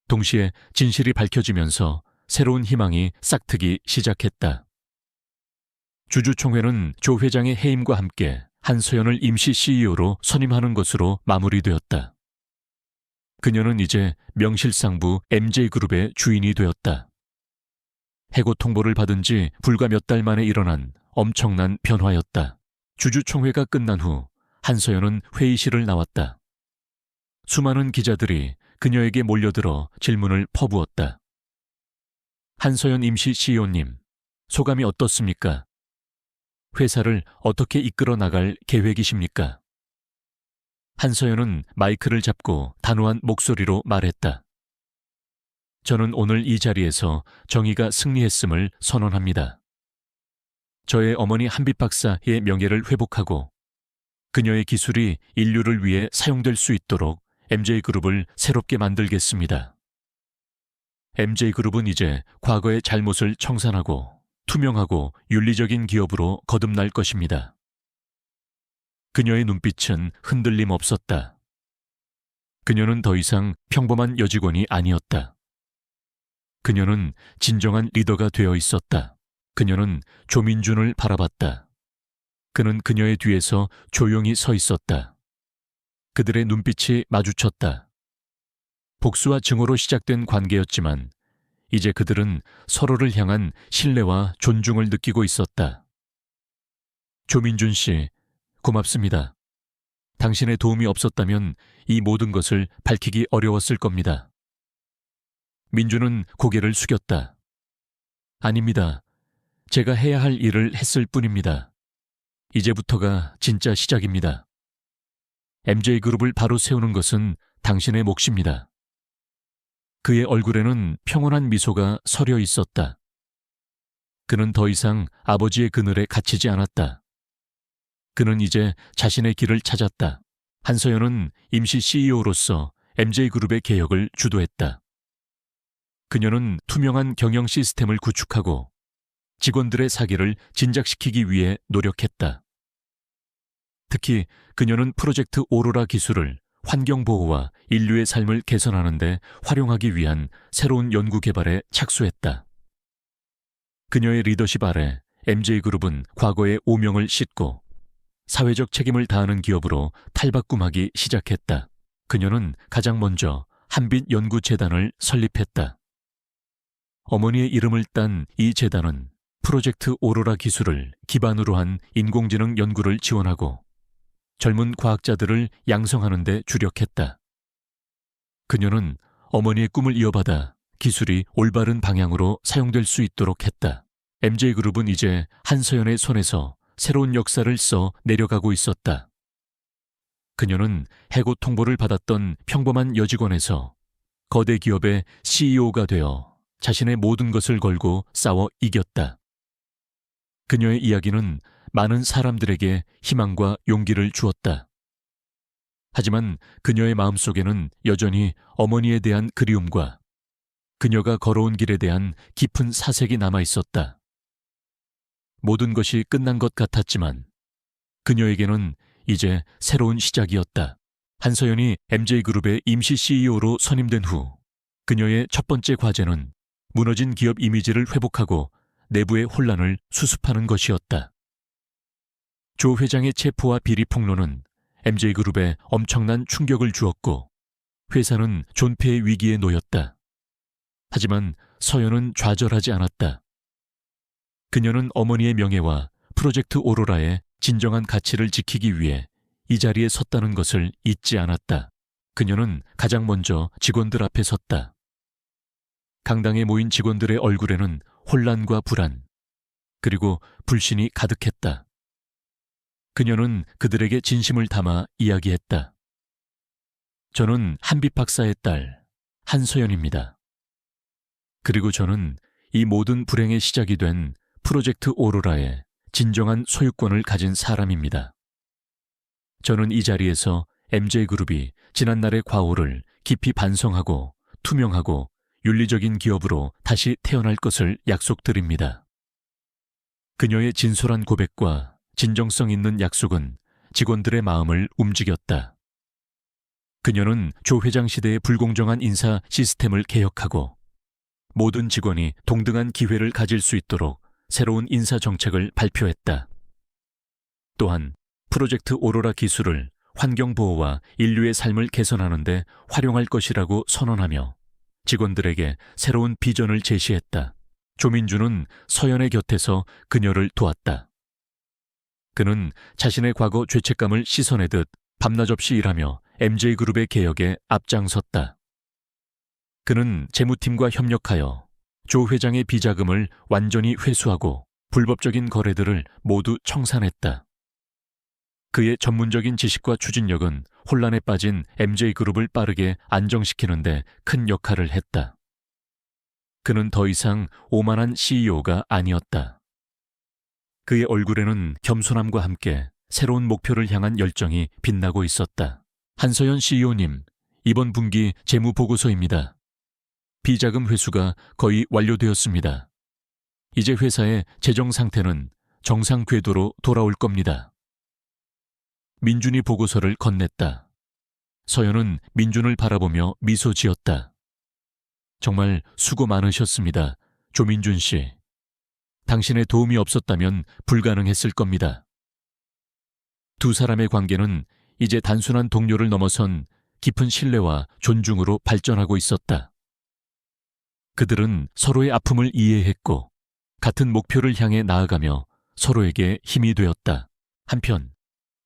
동시에 진실이 밝혀지면서 새로운 희망이 싹트기 시작했다. 주주총회는 조 회장의 해임과 함께 한서연을 임시 CEO로 선임하는 것으로 마무리되었다. 그녀는 이제 명실상부 MJ그룹의 주인이 되었다. 해고 통보를 받은 지 불과 몇 달 만에 일어난 엄청난 변화였다. 주주총회가 끝난 후 한서연은 회의실을 나왔다. 수많은 기자들이 그녀에게 몰려들어 질문을 퍼부었다. 한서연 임시 CEO님, 소감이 어떻습니까? 회사를 어떻게 이끌어 나갈 계획이십니까? 한서연은 마이크를 잡고 단호한 목소리로 말했다. 저는 오늘 이 자리에서 정의가 승리했음을 선언합니다. 저의 어머니 한빛 박사의 명예를 회복하고 그녀의 기술이 인류를 위해 사용될 수 있도록 MJ그룹을 새롭게 만들겠습니다. MJ그룹은 이제 과거의 잘못을 청산하고 투명하고 윤리적인 기업으로 거듭날 것입니다. 그녀의 눈빛은 흔들림 없었다. 그녀는 더 이상 평범한 여직원이 아니었다. 그녀는 진정한 리더가 되어 있었다. 그녀는 조민준을 바라봤다. 그는 그녀의 뒤에서 조용히 서 있었다. 그들의 눈빛이 마주쳤다. 복수와 증오로 시작된 관계였지만 이제 그들은 서로를 향한 신뢰와 존중을 느끼고 있었다. 조민준 씨, 고맙습니다. 당신의 도움이 없었다면 이 모든 것을 밝히기 어려웠을 겁니다. 민준은 고개를 숙였다. 아닙니다. 제가 해야 할 일을 했을 뿐입니다. 이제부터가 진짜 시작입니다. MJ그룹을 바로 세우는 것은 당신의 몫입니다. 그의 얼굴에는 평온한 미소가 서려 있었다. 그는 더 이상 아버지의 그늘에 갇히지 않았다. 그는 이제 자신의 길을 찾았다. 한서연은 임시 CEO로서 MJ그룹의 개혁을 주도했다. 그녀는 투명한 경영 시스템을 구축하고 직원들의 사기를 진작시키기 위해 노력했다. 특히 그녀는 프로젝트 오로라 기술을 환경보호와 인류의 삶을 개선하는 데 활용하기 위한 새로운 연구 개발에 착수했다. 그녀의 리더십 아래 MJ그룹은 과거의 오명을 씻고 사회적 책임을 다하는 기업으로 탈바꿈하기 시작했다. 그녀는 가장 먼저 한빛연구재단을 설립했다. 어머니의 이름을 딴 이 재단은 프로젝트 오로라 기술을 기반으로 한 인공지능 연구를 지원하고 젊은 과학자들을 양성하는 데 주력했다. 그녀는 어머니의 꿈을 이어받아 기술이 올바른 방향으로 사용될 수 있도록 했다. MJ그룹은 이제 한서연의 손에서 새로운 역사를 써 내려가고 있었다. 그녀는 해고 통보를 받았던 평범한 여직원에서 거대 기업의 CEO가 되어 자신의 모든 것을 걸고 싸워 이겼다. 그녀의 이야기는 많은 사람들에게 희망과 용기를 주었다. 하지만 그녀의 마음속에는 여전히 어머니에 대한 그리움과 그녀가 걸어온 길에 대한 깊은 사색이 남아 있었다. 모든 것이 끝난 것 같았지만 그녀에게는 이제 새로운 시작이었다. 한서연이 MJ그룹의 임시 CEO로 선임된 후 그녀의 첫 번째 과제는 무너진 기업 이미지를 회복하고 내부의 혼란을 수습하는 것이었다. 조 회장의 체포와 비리 폭로는 MJ그룹에 엄청난 충격을 주었고 회사는 존폐의 위기에 놓였다. 하지만 서연은 좌절하지 않았다. 그녀는 어머니의 명예와 프로젝트 오로라의 진정한 가치를 지키기 위해 이 자리에 섰다는 것을 잊지 않았다. 그녀는 가장 먼저 직원들 앞에 섰다. 강당에 모인 직원들의 얼굴에는 혼란과 불안, 그리고 불신이 가득했다. 그녀는 그들에게 진심을 담아 이야기했다. 저는 한빛 박사의 딸, 한서연입니다. 그리고 저는 이 모든 불행의 시작이 된 프로젝트 오로라의 진정한 소유권을 가진 사람입니다. 저는 이 자리에서 MJ그룹이 지난날의 과오를 깊이 반성하고 투명하고 윤리적인 기업으로 다시 태어날 것을 약속드립니다. 그녀의 진솔한 고백과 진정성 있는 약속은 직원들의 마음을 움직였다. 그녀는 조 회장 시대의 불공정한 인사 시스템을 개혁하고 모든 직원이 동등한 기회를 가질 수 있도록 새로운 인사 정책을 발표했다. 또한 프로젝트 오로라 기술을 환경보호와 인류의 삶을 개선하는 데 활용할 것이라고 선언하며 직원들에게 새로운 비전을 제시했다. 조민준은 서연의 곁에서 그녀를 도왔다. 그는 자신의 과거 죄책감을 씻어내듯 밤낮 없이 일하며 MJ그룹의 개혁에 앞장섰다. 그는 재무팀과 협력하여 조 회장의 비자금을 완전히 회수하고 불법적인 거래들을 모두 청산했다. 그의 전문적인 지식과 추진력은 혼란에 빠진 MJ그룹을 빠르게 안정시키는 데 큰 역할을 했다. 그는 더 이상 오만한 CEO가 아니었다. 그의 얼굴에는 겸손함과 함께 새로운 목표를 향한 열정이 빛나고 있었다. 한서연 CEO님, 이번 분기 재무 보고서입니다. 비자금 회수가 거의 완료되었습니다. 이제 회사의 재정 상태는 정상 궤도로 돌아올 겁니다. 민준이 보고서를 건넸다. 서연은 민준을 바라보며 미소 지었다. 정말 수고 많으셨습니다. 조민준 씨. 당신의 도움이 없었다면 불가능했을 겁니다. 두 사람의 관계는 이제 단순한 동료를 넘어선 깊은 신뢰와 존중으로 발전하고 있었다. 그들은 서로의 아픔을 이해했고 같은 목표를 향해 나아가며 서로에게 힘이 되었다. 한편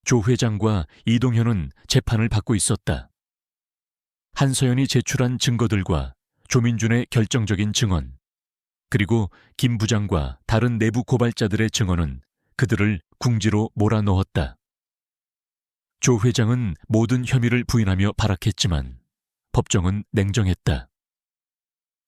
조 회장과 이동현은 재판을 받고 있었다. 한서연이 제출한 증거들과 조민준의 결정적인 증언, 그리고 김 부장과 다른 내부 고발자들의 증언은 그들을 궁지로 몰아넣었다. 조 회장은 모든 혐의를 부인하며 발악했지만 법정은 냉정했다.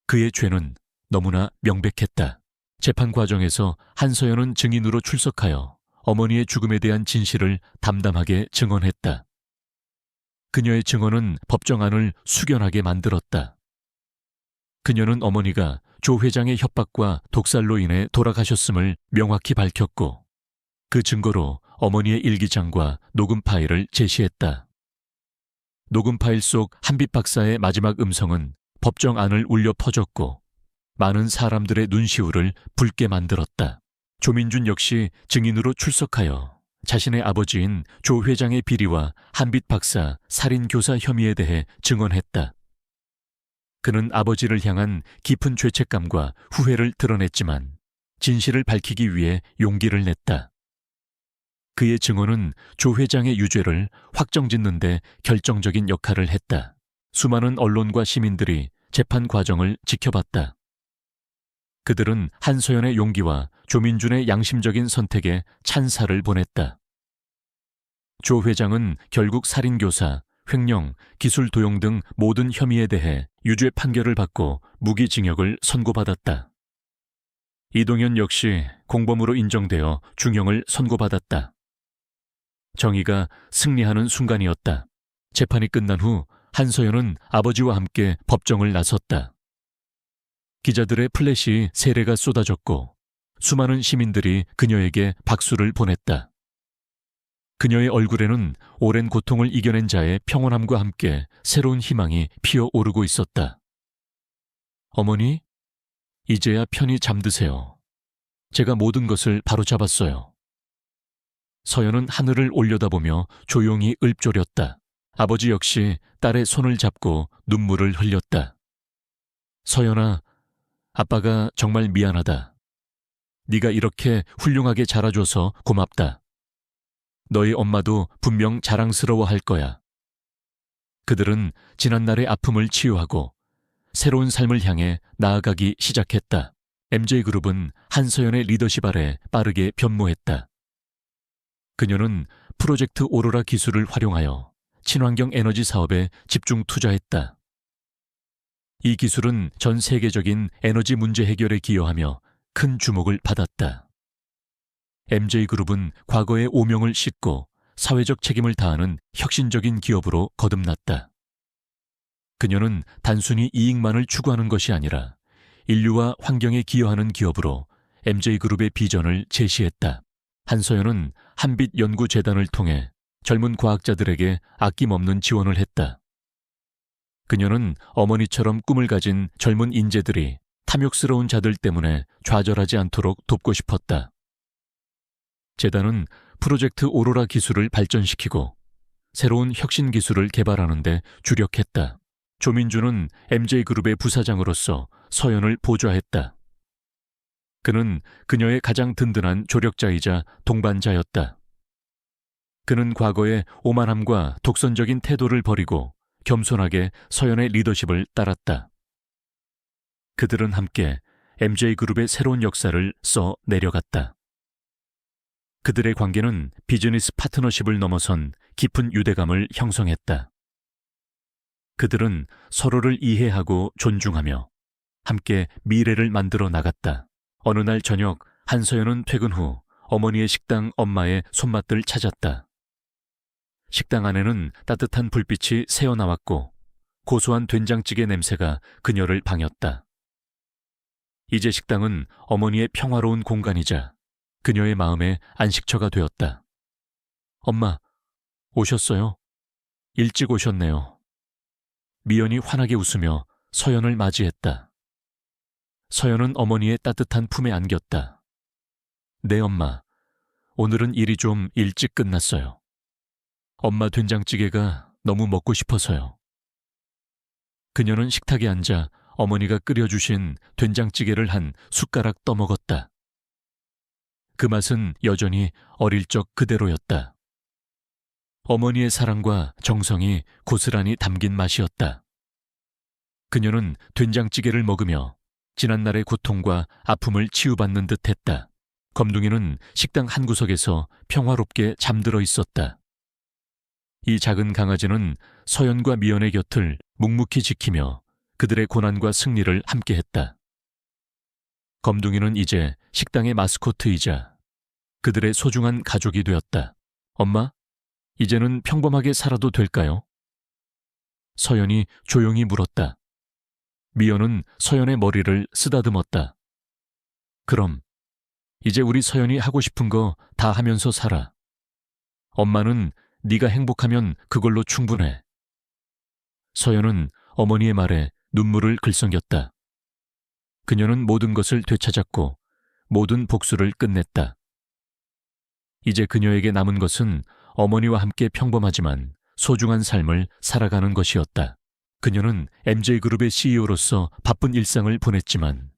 그의 죄는 너무나 명백했다. 재판 과정에서 한서연은 증인으로 출석하여 어머니의 죽음에 대한 진실을 담담하게 증언했다. 그녀의 증언은 법정안을 숙연하게 만들었다. 그녀는 어머니가 조 회장의 협박과 독살로 인해 돌아가셨음을 명확히 밝혔고 그 증거로 어머니의 일기장과 녹음 파일을 제시했다. 녹음 파일 속 한빛 박사의 마지막 음성은 법정안을 울려 퍼졌고 많은 사람들의 눈시울을 붉게 만들었다. 조민준 역시 증인으로 출석하여 자신의 아버지인 조 회장의 비리와 한빛 박사 살인교사 혐의에 대해 증언했다. 그는 아버지를 향한 깊은 죄책감과 후회를 드러냈지만 진실을 밝히기 위해 용기를 냈다. 그의 증언은 조 회장의 유죄를 확정짓는 데 결정적인 역할을 했다. 수많은 언론과 시민들이 재판 과정을 지켜봤다. 그들은 한서연의 용기와 조민준의 양심적인 선택에 찬사를 보냈다. 조 회장은 결국 살인교사, 횡령, 기술 도용 등 모든 혐의에 대해 유죄 판결을 받고 무기징역을 선고받았다. 이동현 역시 공범으로 인정되어 중형을 선고받았다. 정의가 승리하는 순간이었다. 재판이 끝난 후 한서연은 아버지와 함께 법정을 나섰다. 기자들의 플래시 세례가 쏟아졌고 수많은 시민들이 그녀에게 박수를 보냈다. 그녀의 얼굴에는 오랜 고통을 이겨낸 자의 평온함과 함께 새로운 희망이 피어오르고 있었다. 어머니, 이제야 편히 잠드세요. 제가 모든 것을 바로잡았어요. 서연은 하늘을 올려다보며 조용히 읊조렸다. 아버지 역시 딸의 손을 잡고 눈물을 흘렸다. 서연아, 아빠가 정말 미안하다. 네가 이렇게 훌륭하게 자라줘서 고맙다. 너희 엄마도 분명 자랑스러워할 거야. 그들은 지난날의 아픔을 치유하고 새로운 삶을 향해 나아가기 시작했다. MJ그룹은 한서연의 리더십 아래 빠르게 변모했다. 그녀는 프로젝트 오로라 기술을 활용하여 친환경 에너지 사업에 집중 투자했다. 이 기술은 전 세계적인 에너지 문제 해결에 기여하며 큰 주목을 받았다. MJ그룹은 과거의 오명을 씻고 사회적 책임을 다하는 혁신적인 기업으로 거듭났다. 그녀는 단순히 이익만을 추구하는 것이 아니라 인류와 환경에 기여하는 기업으로 MJ그룹의 비전을 제시했다. 한서연은 한빛연구재단을 통해 젊은 과학자들에게 아낌없는 지원을 했다. 그녀는 어머니처럼 꿈을 가진 젊은 인재들이 탐욕스러운 자들 때문에 좌절하지 않도록 돕고 싶었다. 재단은 프로젝트 오로라 기술을 발전시키고 새로운 혁신 기술을 개발하는 데 주력했다. 조민준은 MJ그룹의 부사장으로서 서연을 보좌했다. 그는 그녀의 가장 든든한 조력자이자 동반자였다. 그는 과거의 오만함과 독선적인 태도를 버리고 겸손하게 서연의 리더십을 따랐다. 그들은 함께 MJ그룹의 새로운 역사를 써 내려갔다. 그들의 관계는 비즈니스 파트너십을 넘어선 깊은 유대감을 형성했다. 그들은 서로를 이해하고 존중하며 함께 미래를 만들어 나갔다. 어느 날 저녁 한서연은 퇴근 후 어머니의 식당 엄마의 손맛을 찾았다. 식당 안에는 따뜻한 불빛이 새어나왔고 고소한 된장찌개 냄새가 그녀를 방했다. 이제 식당은 어머니의 평화로운 공간이자 그녀의 마음의 안식처가 되었다. 엄마, 오셨어요? 일찍 오셨네요. 미연이 환하게 웃으며 서연을 맞이했다. 서연은 어머니의 따뜻한 품에 안겼다. 네, 엄마. 오늘은 일이 좀 일찍 끝났어요. 엄마 된장찌개가 너무 먹고 싶어서요. 그녀는 식탁에 앉아 어머니가 끓여주신 된장찌개를 한 숟가락 떠먹었다. 그 맛은 여전히 어릴 적 그대로였다. 어머니의 사랑과 정성이 고스란히 담긴 맛이었다. 그녀는 된장찌개를 먹으며 지난날의 고통과 아픔을 치유받는 듯했다. 검둥이는 식당 한 구석에서 평화롭게 잠들어 있었다. 이 작은 강아지는 서연과 미연의 곁을 묵묵히 지키며 그들의 고난과 승리를 함께했다. 검둥이는 이제 식당의 마스코트이자 그들의 소중한 가족이 되었다. 엄마, 이제는 평범하게 살아도 될까요? 서연이 조용히 물었다. 미연은 서연의 머리를 쓰다듬었다. 그럼 이제 우리 서연이 하고 싶은 거 다 하면서 살아. 엄마는 네가 행복하면 그걸로 충분해. 서연은 어머니의 말에 눈물을 글썽였다. 그녀는 모든 것을 되찾았고 모든 복수를 끝냈다. 이제 그녀에게 남은 것은 어머니와 함께 평범하지만 소중한 삶을 살아가는 것이었다. 그녀는 MJ그룹의 CEO로서 바쁜 일상을 보냈지만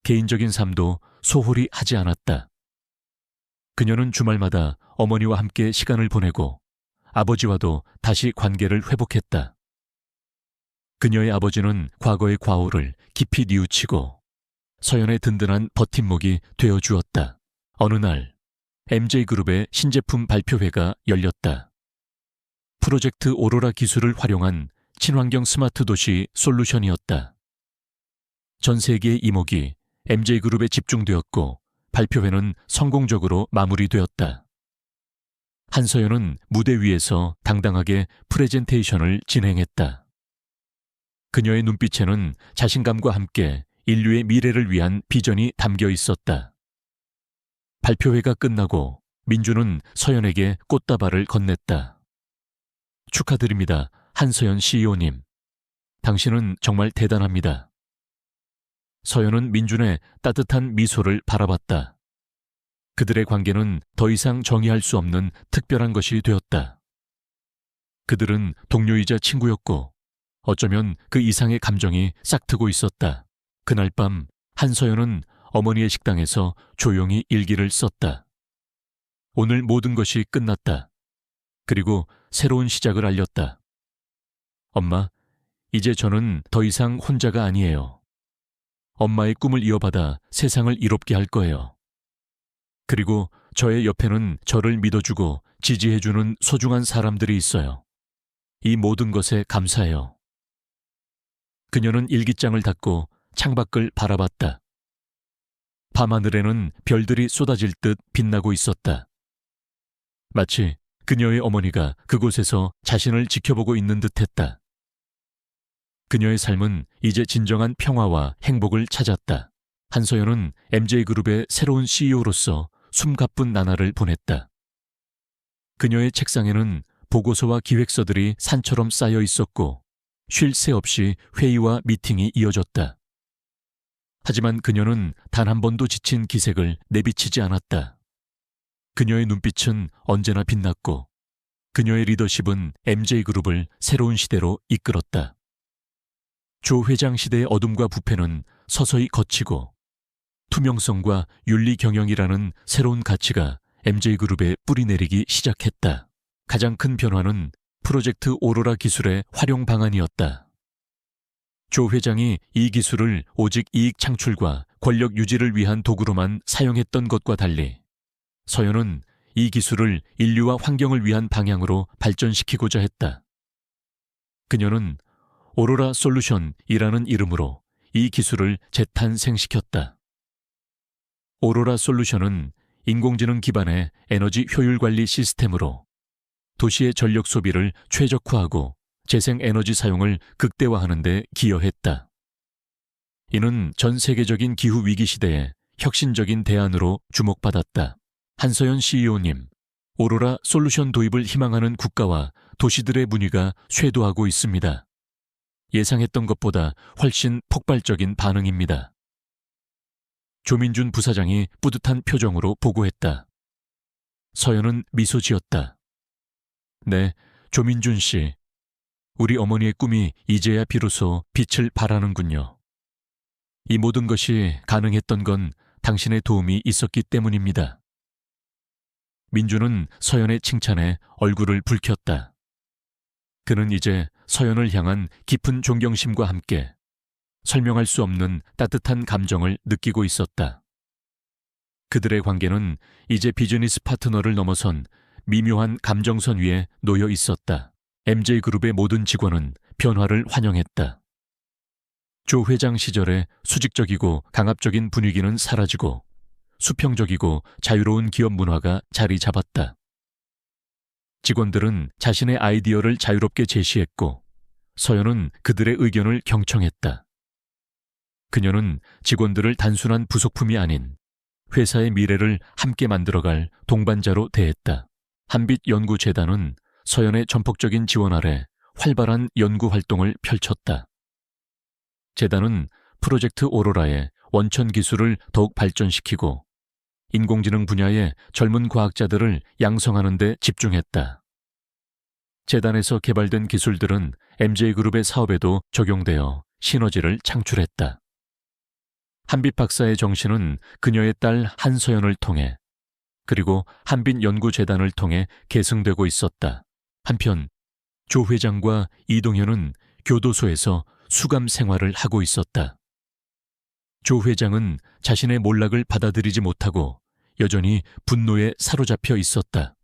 개인적인 삶도 소홀히 하지 않았다. 그녀는 주말마다 어머니와 함께 시간을 보내고 아버지와도 다시 관계를 회복했다. 그녀의 아버지는 과거의 과오를 깊이 뉘우치고 서연의 든든한 버팀목이 되어주었다. 어느 날 MJ그룹의 신제품 발표회가 열렸다. 프로젝트 오로라 기술을 활용한 친환경 스마트 도시 솔루션이었다. 전 세계의 이목이 MJ그룹에 집중되었고 발표회는 성공적으로 마무리되었다. 한서연은 무대 위에서 당당하게 프레젠테이션을 진행했다. 그녀의 눈빛에는 자신감과 함께 인류의 미래를 위한 비전이 담겨 있었다. 발표회가 끝나고 민주는 서연에게 꽃다발을 건넸다. 축하드립니다, 한서연 CEO님. 당신은 정말 대단합니다. 서연은 민준의 따뜻한 미소를 바라봤다. 그들의 관계는 더 이상 정의할 수 없는 특별한 것이 되었다. 그들은 동료이자 친구였고 어쩌면 그 이상의 감정이 싹트고 있었다. 그날 밤 한서연은 어머니의 식당에서 조용히 일기를 썼다. 오늘 모든 것이 끝났다. 그리고 새로운 시작을 알렸다. 엄마, 이제 저는 더 이상 혼자가 아니에요. 엄마의 꿈을 이어받아 세상을 이롭게 할 거예요. 그리고 저의 옆에는 저를 믿어주고 지지해주는 소중한 사람들이 있어요. 이 모든 것에 감사해요. 그녀는 일기장을 닫고 창밖을 바라봤다. 밤하늘에는 별들이 쏟아질 듯 빛나고 있었다. 마치 그녀의 어머니가 그곳에서 자신을 지켜보고 있는 듯했다. 그녀의 삶은 이제 진정한 평화와 행복을 찾았다. 한서연은 MJ그룹의 새로운 CEO로서 숨가쁜 나날을 보냈다. 그녀의 책상에는 보고서와 기획서들이 산처럼 쌓여 있었고 쉴 새 없이 회의와 미팅이 이어졌다. 하지만 그녀는 단 한 번도 지친 기색을 내비치지 않았다. 그녀의 눈빛은 언제나 빛났고 그녀의 리더십은 MJ그룹을 새로운 시대로 이끌었다. 조 회장 시대의 어둠과 부패는 서서히 걷히고 투명성과 윤리 경영이라는 새로운 가치가 MJ그룹에 뿌리내리기 시작했다. 가장 큰 변화는 프로젝트 오로라 기술의 활용 방안이었다. 조 회장이 이 기술을 오직 이익 창출과 권력 유지를 위한 도구로만 사용했던 것과 달리 서현은 이 기술을 인류와 환경을 위한 방향으로 발전시키고자 했다. 그녀는 오로라 솔루션이라는 이름으로 이 기술을 재탄생시켰다. 오로라 솔루션은 인공지능 기반의 에너지 효율 관리 시스템으로 도시의 전력 소비를 최적화하고 재생 에너지 사용을 극대화하는 데 기여했다. 이는 전 세계적인 기후 위기 시대에 혁신적인 대안으로 주목받았다. 한서연 CEO님, 오로라 솔루션 도입을 희망하는 국가와 도시들의 문의가 쇄도하고 있습니다. 예상했던 것보다 훨씬 폭발적인 반응입니다. 조민준 부사장이 뿌듯한 표정으로 보고했다. 서연은 미소 지었다. 네, 조민준 씨. 우리 어머니의 꿈이 이제야 비로소 빛을 발하는군요. 이 모든 것이 가능했던 건 당신의 도움이 있었기 때문입니다. 민주는 서연의 칭찬에 얼굴을 붉혔다. 그는 이제 서연을 향한 깊은 존경심과 함께 설명할 수 없는 따뜻한 감정을 느끼고 있었다. 그들의 관계는 이제 비즈니스 파트너를 넘어선 미묘한 감정선 위에 놓여 있었다. MJ그룹의 모든 직원은 변화를 환영했다. 조 회장 시절의 수직적이고 강압적인 분위기는 사라지고 수평적이고 자유로운 기업 문화가 자리 잡았다. 직원들은 자신의 아이디어를 자유롭게 제시했고 서연은 그들의 의견을 경청했다. 그녀는 직원들을 단순한 부속품이 아닌 회사의 미래를 함께 만들어갈 동반자로 대했다. 한빛연구재단은 서연의 전폭적인 지원 아래 활발한 연구 활동을 펼쳤다. 재단은 프로젝트 오로라의 원천 기술을 더욱 발전시키고 인공지능 분야의 젊은 과학자들을 양성하는 데 집중했다. 재단에서 개발된 기술들은 MJ그룹의 사업에도 적용되어 시너지를 창출했다. 한빛 박사의 정신은 그녀의 딸 한서연을 통해 그리고 한빛연구재단을 통해 계승되고 있었다. 한편 조 회장과 이동현은 교도소에서 수감 생활을 하고 있었다. 조 회장은 자신의 몰락을 받아들이지 못하고 여전히 분노에 사로잡혀 있었다.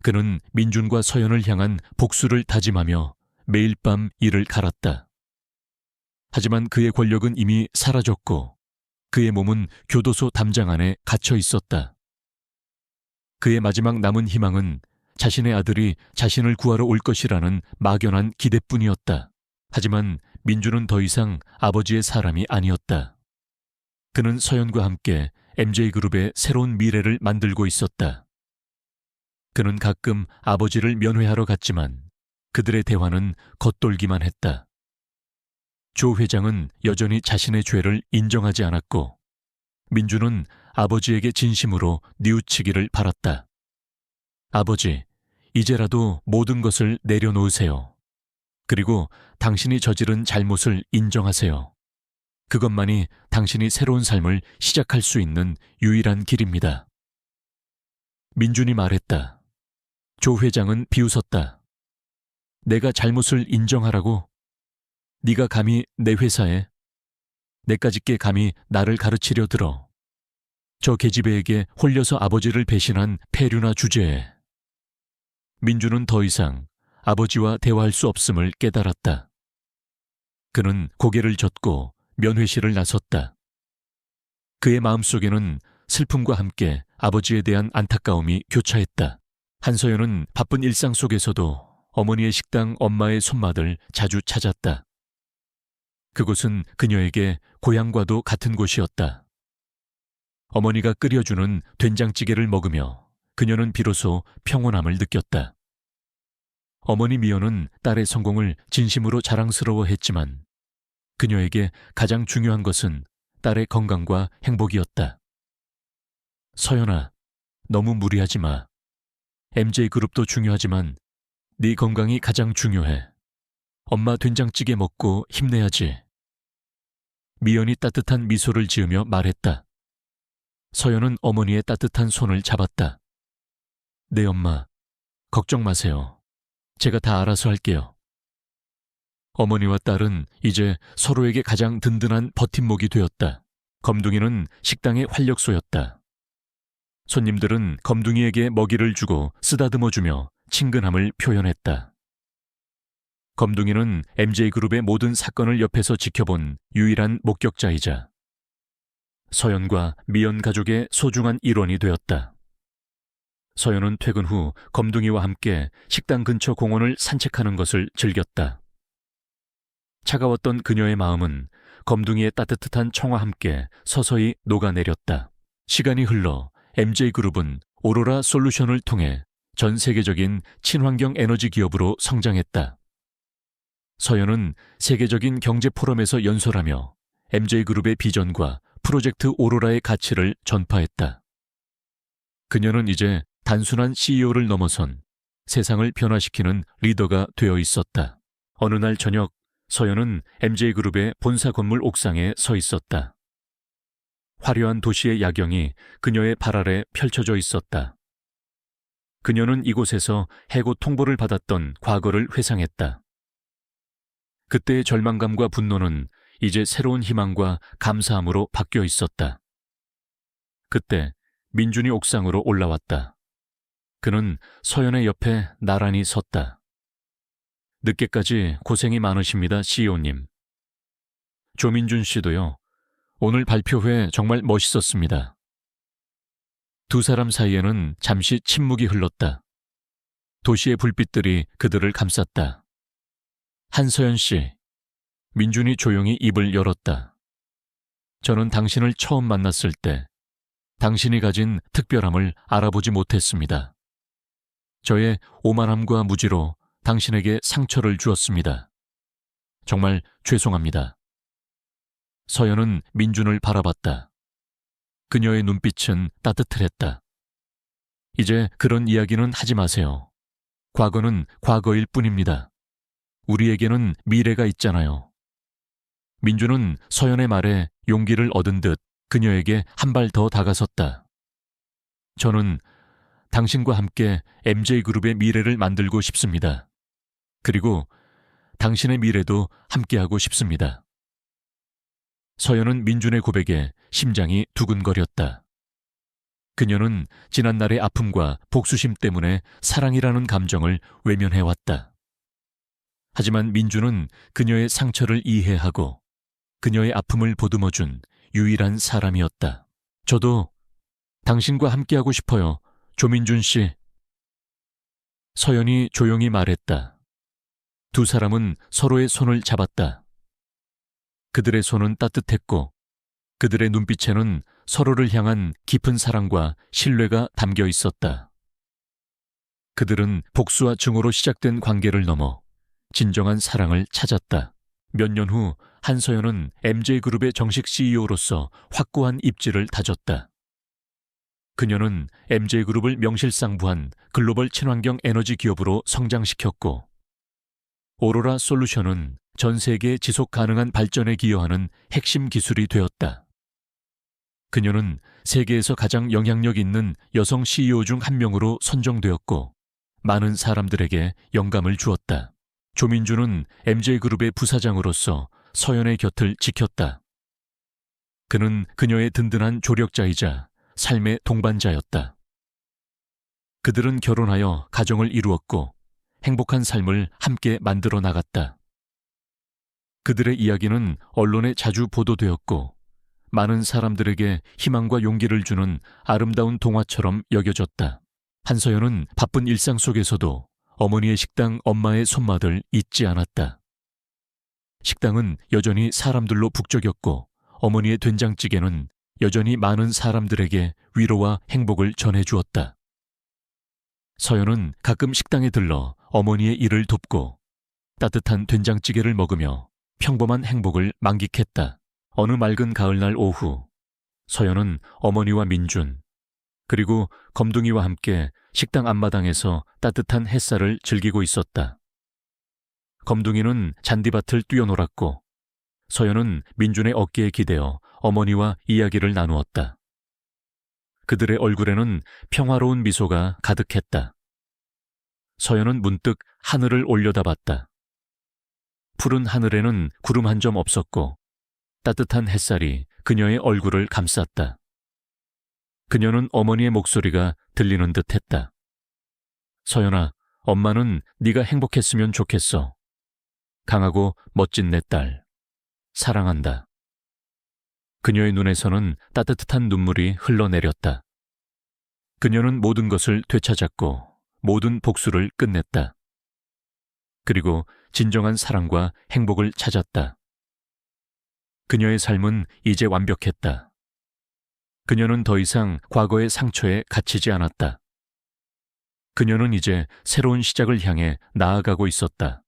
그는 민준과 서연을 향한 복수를 다짐하며 매일 밤 이를 갈았다. 하지만 그의 권력은 이미 사라졌고 그의 몸은 교도소 담장 안에 갇혀 있었다. 그의 마지막 남은 희망은 자신의 아들이 자신을 구하러 올 것이라는 막연한 기대뿐이었다. 하지만 민주는 더 이상 아버지의 사람이 아니었다. 그는 서연과 함께 MJ그룹의 새로운 미래를 만들고 있었다. 그는 가끔 아버지를 면회하러 갔지만 그들의 대화는 겉돌기만 했다. 조 회장은 여전히 자신의 죄를 인정하지 않았고 민주는 아버지에게 진심으로 뉘우치기를 바랐다. 아버지, 이제라도 모든 것을 내려놓으세요. 그리고 당신이 저지른 잘못을 인정하세요. 그것만이 당신이 새로운 삶을 시작할 수 있는 유일한 길입니다. 민준이 말했다. 조 회장은 비웃었다. 내가 잘못을 인정하라고? 네가 감히 내 회사에, 내까짓게 감히 나를 가르치려 들어. 저 계집애에게 홀려서 아버지를 배신한 폐류나 주제에. 민주는 더 이상 아버지와 대화할 수 없음을 깨달았다. 그는 고개를 젓고 면회실을 나섰다. 그의 마음속에는 슬픔과 함께 아버지에 대한 안타까움이 교차했다. 한서연은 바쁜 일상 속에서도 어머니의 식당 엄마의 손맛을 자주 찾았다. 그곳은 그녀에게 고향과도 같은 곳이었다. 어머니가 끓여주는 된장찌개를 먹으며 그녀는 비로소 평온함을 느꼈다. 어머니 미연은 딸의 성공을 진심으로 자랑스러워했지만 그녀에게 가장 중요한 것은 딸의 건강과 행복이었다. 서연아, 너무 무리하지 마. MJ그룹도 중요하지만 네 건강이 가장 중요해. 엄마 된장찌개 먹고 힘내야지. 미연이 따뜻한 미소를 지으며 말했다. 서연은 어머니의 따뜻한 손을 잡았다. 네 엄마, 걱정 마세요. 제가 다 알아서 할게요. 어머니와 딸은 이제 서로에게 가장 든든한 버팀목이 되었다. 검둥이는 식당의 활력소였다. 손님들은 검둥이에게 먹이를 주고 쓰다듬어주며 친근함을 표현했다. 검둥이는 MJ그룹의 모든 사건을 옆에서 지켜본 유일한 목격자이자 서연과 미연 가족의 소중한 일원이 되었다. 서연은 퇴근 후 검둥이와 함께 식당 근처 공원을 산책하는 것을 즐겼다. 차가웠던 그녀의 마음은 검둥이의 따뜻한 청와 함께 서서히 녹아내렸다. 시간이 흘러 MJ그룹은 오로라 솔루션을 통해 전 세계적인 친환경 에너지 기업으로 성장했다. 서연은 세계적인 경제 포럼에서 연설하며 MJ그룹의 비전과 프로젝트 오로라의 가치를 전파했다. 그녀는 이제 단순한 CEO를 넘어선 세상을 변화시키는 리더가 되어 있었다. 어느 날 저녁, 서연은 MJ그룹의 본사 건물 옥상에 서 있었다. 화려한 도시의 야경이 그녀의 발 아래 펼쳐져 있었다. 그녀는 이곳에서 해고 통보를 받았던 과거를 회상했다. 그때의 절망감과 분노는 이제 새로운 희망과 감사함으로 바뀌어 있었다. 그때 민준이 옥상으로 올라왔다. 그는 서연의 옆에 나란히 섰다. 늦게까지 고생이 많으십니다, CEO님. 조민준 씨도요. 오늘 발표회 정말 멋있었습니다. 두 사람 사이에는 잠시 침묵이 흘렀다. 도시의 불빛들이 그들을 감쌌다. 한서연 씨, 민준이 조용히 입을 열었다. 저는 당신을 처음 만났을 때 당신이 가진 특별함을 알아보지 못했습니다. 저의 오만함과 무지로 당신에게 상처를 주었습니다. 정말 죄송합니다. 서연은 민준을 바라봤다. 그녀의 눈빛은 따뜻했다. 이제 그런 이야기는 하지 마세요. 과거는 과거일 뿐입니다. 우리에게는 미래가 있잖아요. 민준은 서연의 말에 용기를 얻은 듯 그녀에게 한 발 더 다가섰다. 저는 당신과 함께 MJ그룹의 미래를 만들고 싶습니다. 그리고 당신의 미래도 함께하고 싶습니다. 서연은 민준의 고백에 심장이 두근거렸다. 그녀는 지난날의 아픔과 복수심 때문에 사랑이라는 감정을 외면해왔다. 하지만 민준은 그녀의 상처를 이해하고 그녀의 아픔을 보듬어준 유일한 사람이었다. 저도 당신과 함께하고 싶어요, 조민준 씨. 서연이 조용히 말했다. 두 사람은 서로의 손을 잡았다. 그들의 손은 따뜻했고 그들의 눈빛에는 서로를 향한 깊은 사랑과 신뢰가 담겨 있었다. 그들은 복수와 증오로 시작된 관계를 넘어 진정한 사랑을 찾았다. 몇 년 후 한서연은 MJ그룹의 정식 CEO로서 확고한 입지를 다졌다. 그녀는 MJ그룹을 명실상부한 글로벌 친환경 에너지 기업으로 성장시켰고 오로라 솔루션은 전 세계 지속 가능한 발전에 기여하는 핵심 기술이 되었다. 그녀는 세계에서 가장 영향력 있는 여성 CEO 중 한 명으로 선정되었고 많은 사람들에게 영감을 주었다. 조민준은 MJ그룹의 부사장으로서 서연의 곁을 지켰다. 그는 그녀의 든든한 조력자이자 삶의 동반자였다. 그들은 결혼하여 가정을 이루었고 행복한 삶을 함께 만들어 나갔다. 그들의 이야기는 언론에 자주 보도되었고 많은 사람들에게 희망과 용기를 주는 아름다운 동화처럼 여겨졌다. 한서연은 바쁜 일상 속에서도 어머니의 식당 엄마의 손맛을 잊지 않았다. 식당은 여전히 사람들로 북적였고 어머니의 된장찌개는 여전히 많은 사람들에게 위로와 행복을 전해주었다. 서연은 가끔 식당에 들러 어머니의 일을 돕고 따뜻한 된장찌개를 먹으며 평범한 행복을 만끽했다. 어느 맑은 가을날 오후, 서연은 어머니와 민준, 그리고 검둥이와 함께 식당 앞마당에서 따뜻한 햇살을 즐기고 있었다. 검둥이는 잔디밭을 뛰어놀았고 서연은 민준의 어깨에 기대어 어머니와 이야기를 나누었다. 그들의 얼굴에는 평화로운 미소가 가득했다. 서연은 문득 하늘을 올려다봤다. 푸른 하늘에는 구름 한 점 없었고 따뜻한 햇살이 그녀의 얼굴을 감쌌다. 그녀는 어머니의 목소리가 들리는 듯했다. 서연아, 엄마는 네가 행복했으면 좋겠어. 강하고 멋진 내 딸. 사랑한다. 그녀의 눈에서는 따뜻한 눈물이 흘러내렸다. 그녀는 모든 것을 되찾았고 모든 복수를 끝냈다. 그리고 진정한 사랑과 행복을 찾았다. 그녀의 삶은 이제 완벽했다. 그녀는 더 이상 과거의 상처에 갇히지 않았다. 그녀는 이제 새로운 시작을 향해 나아가고 있었다.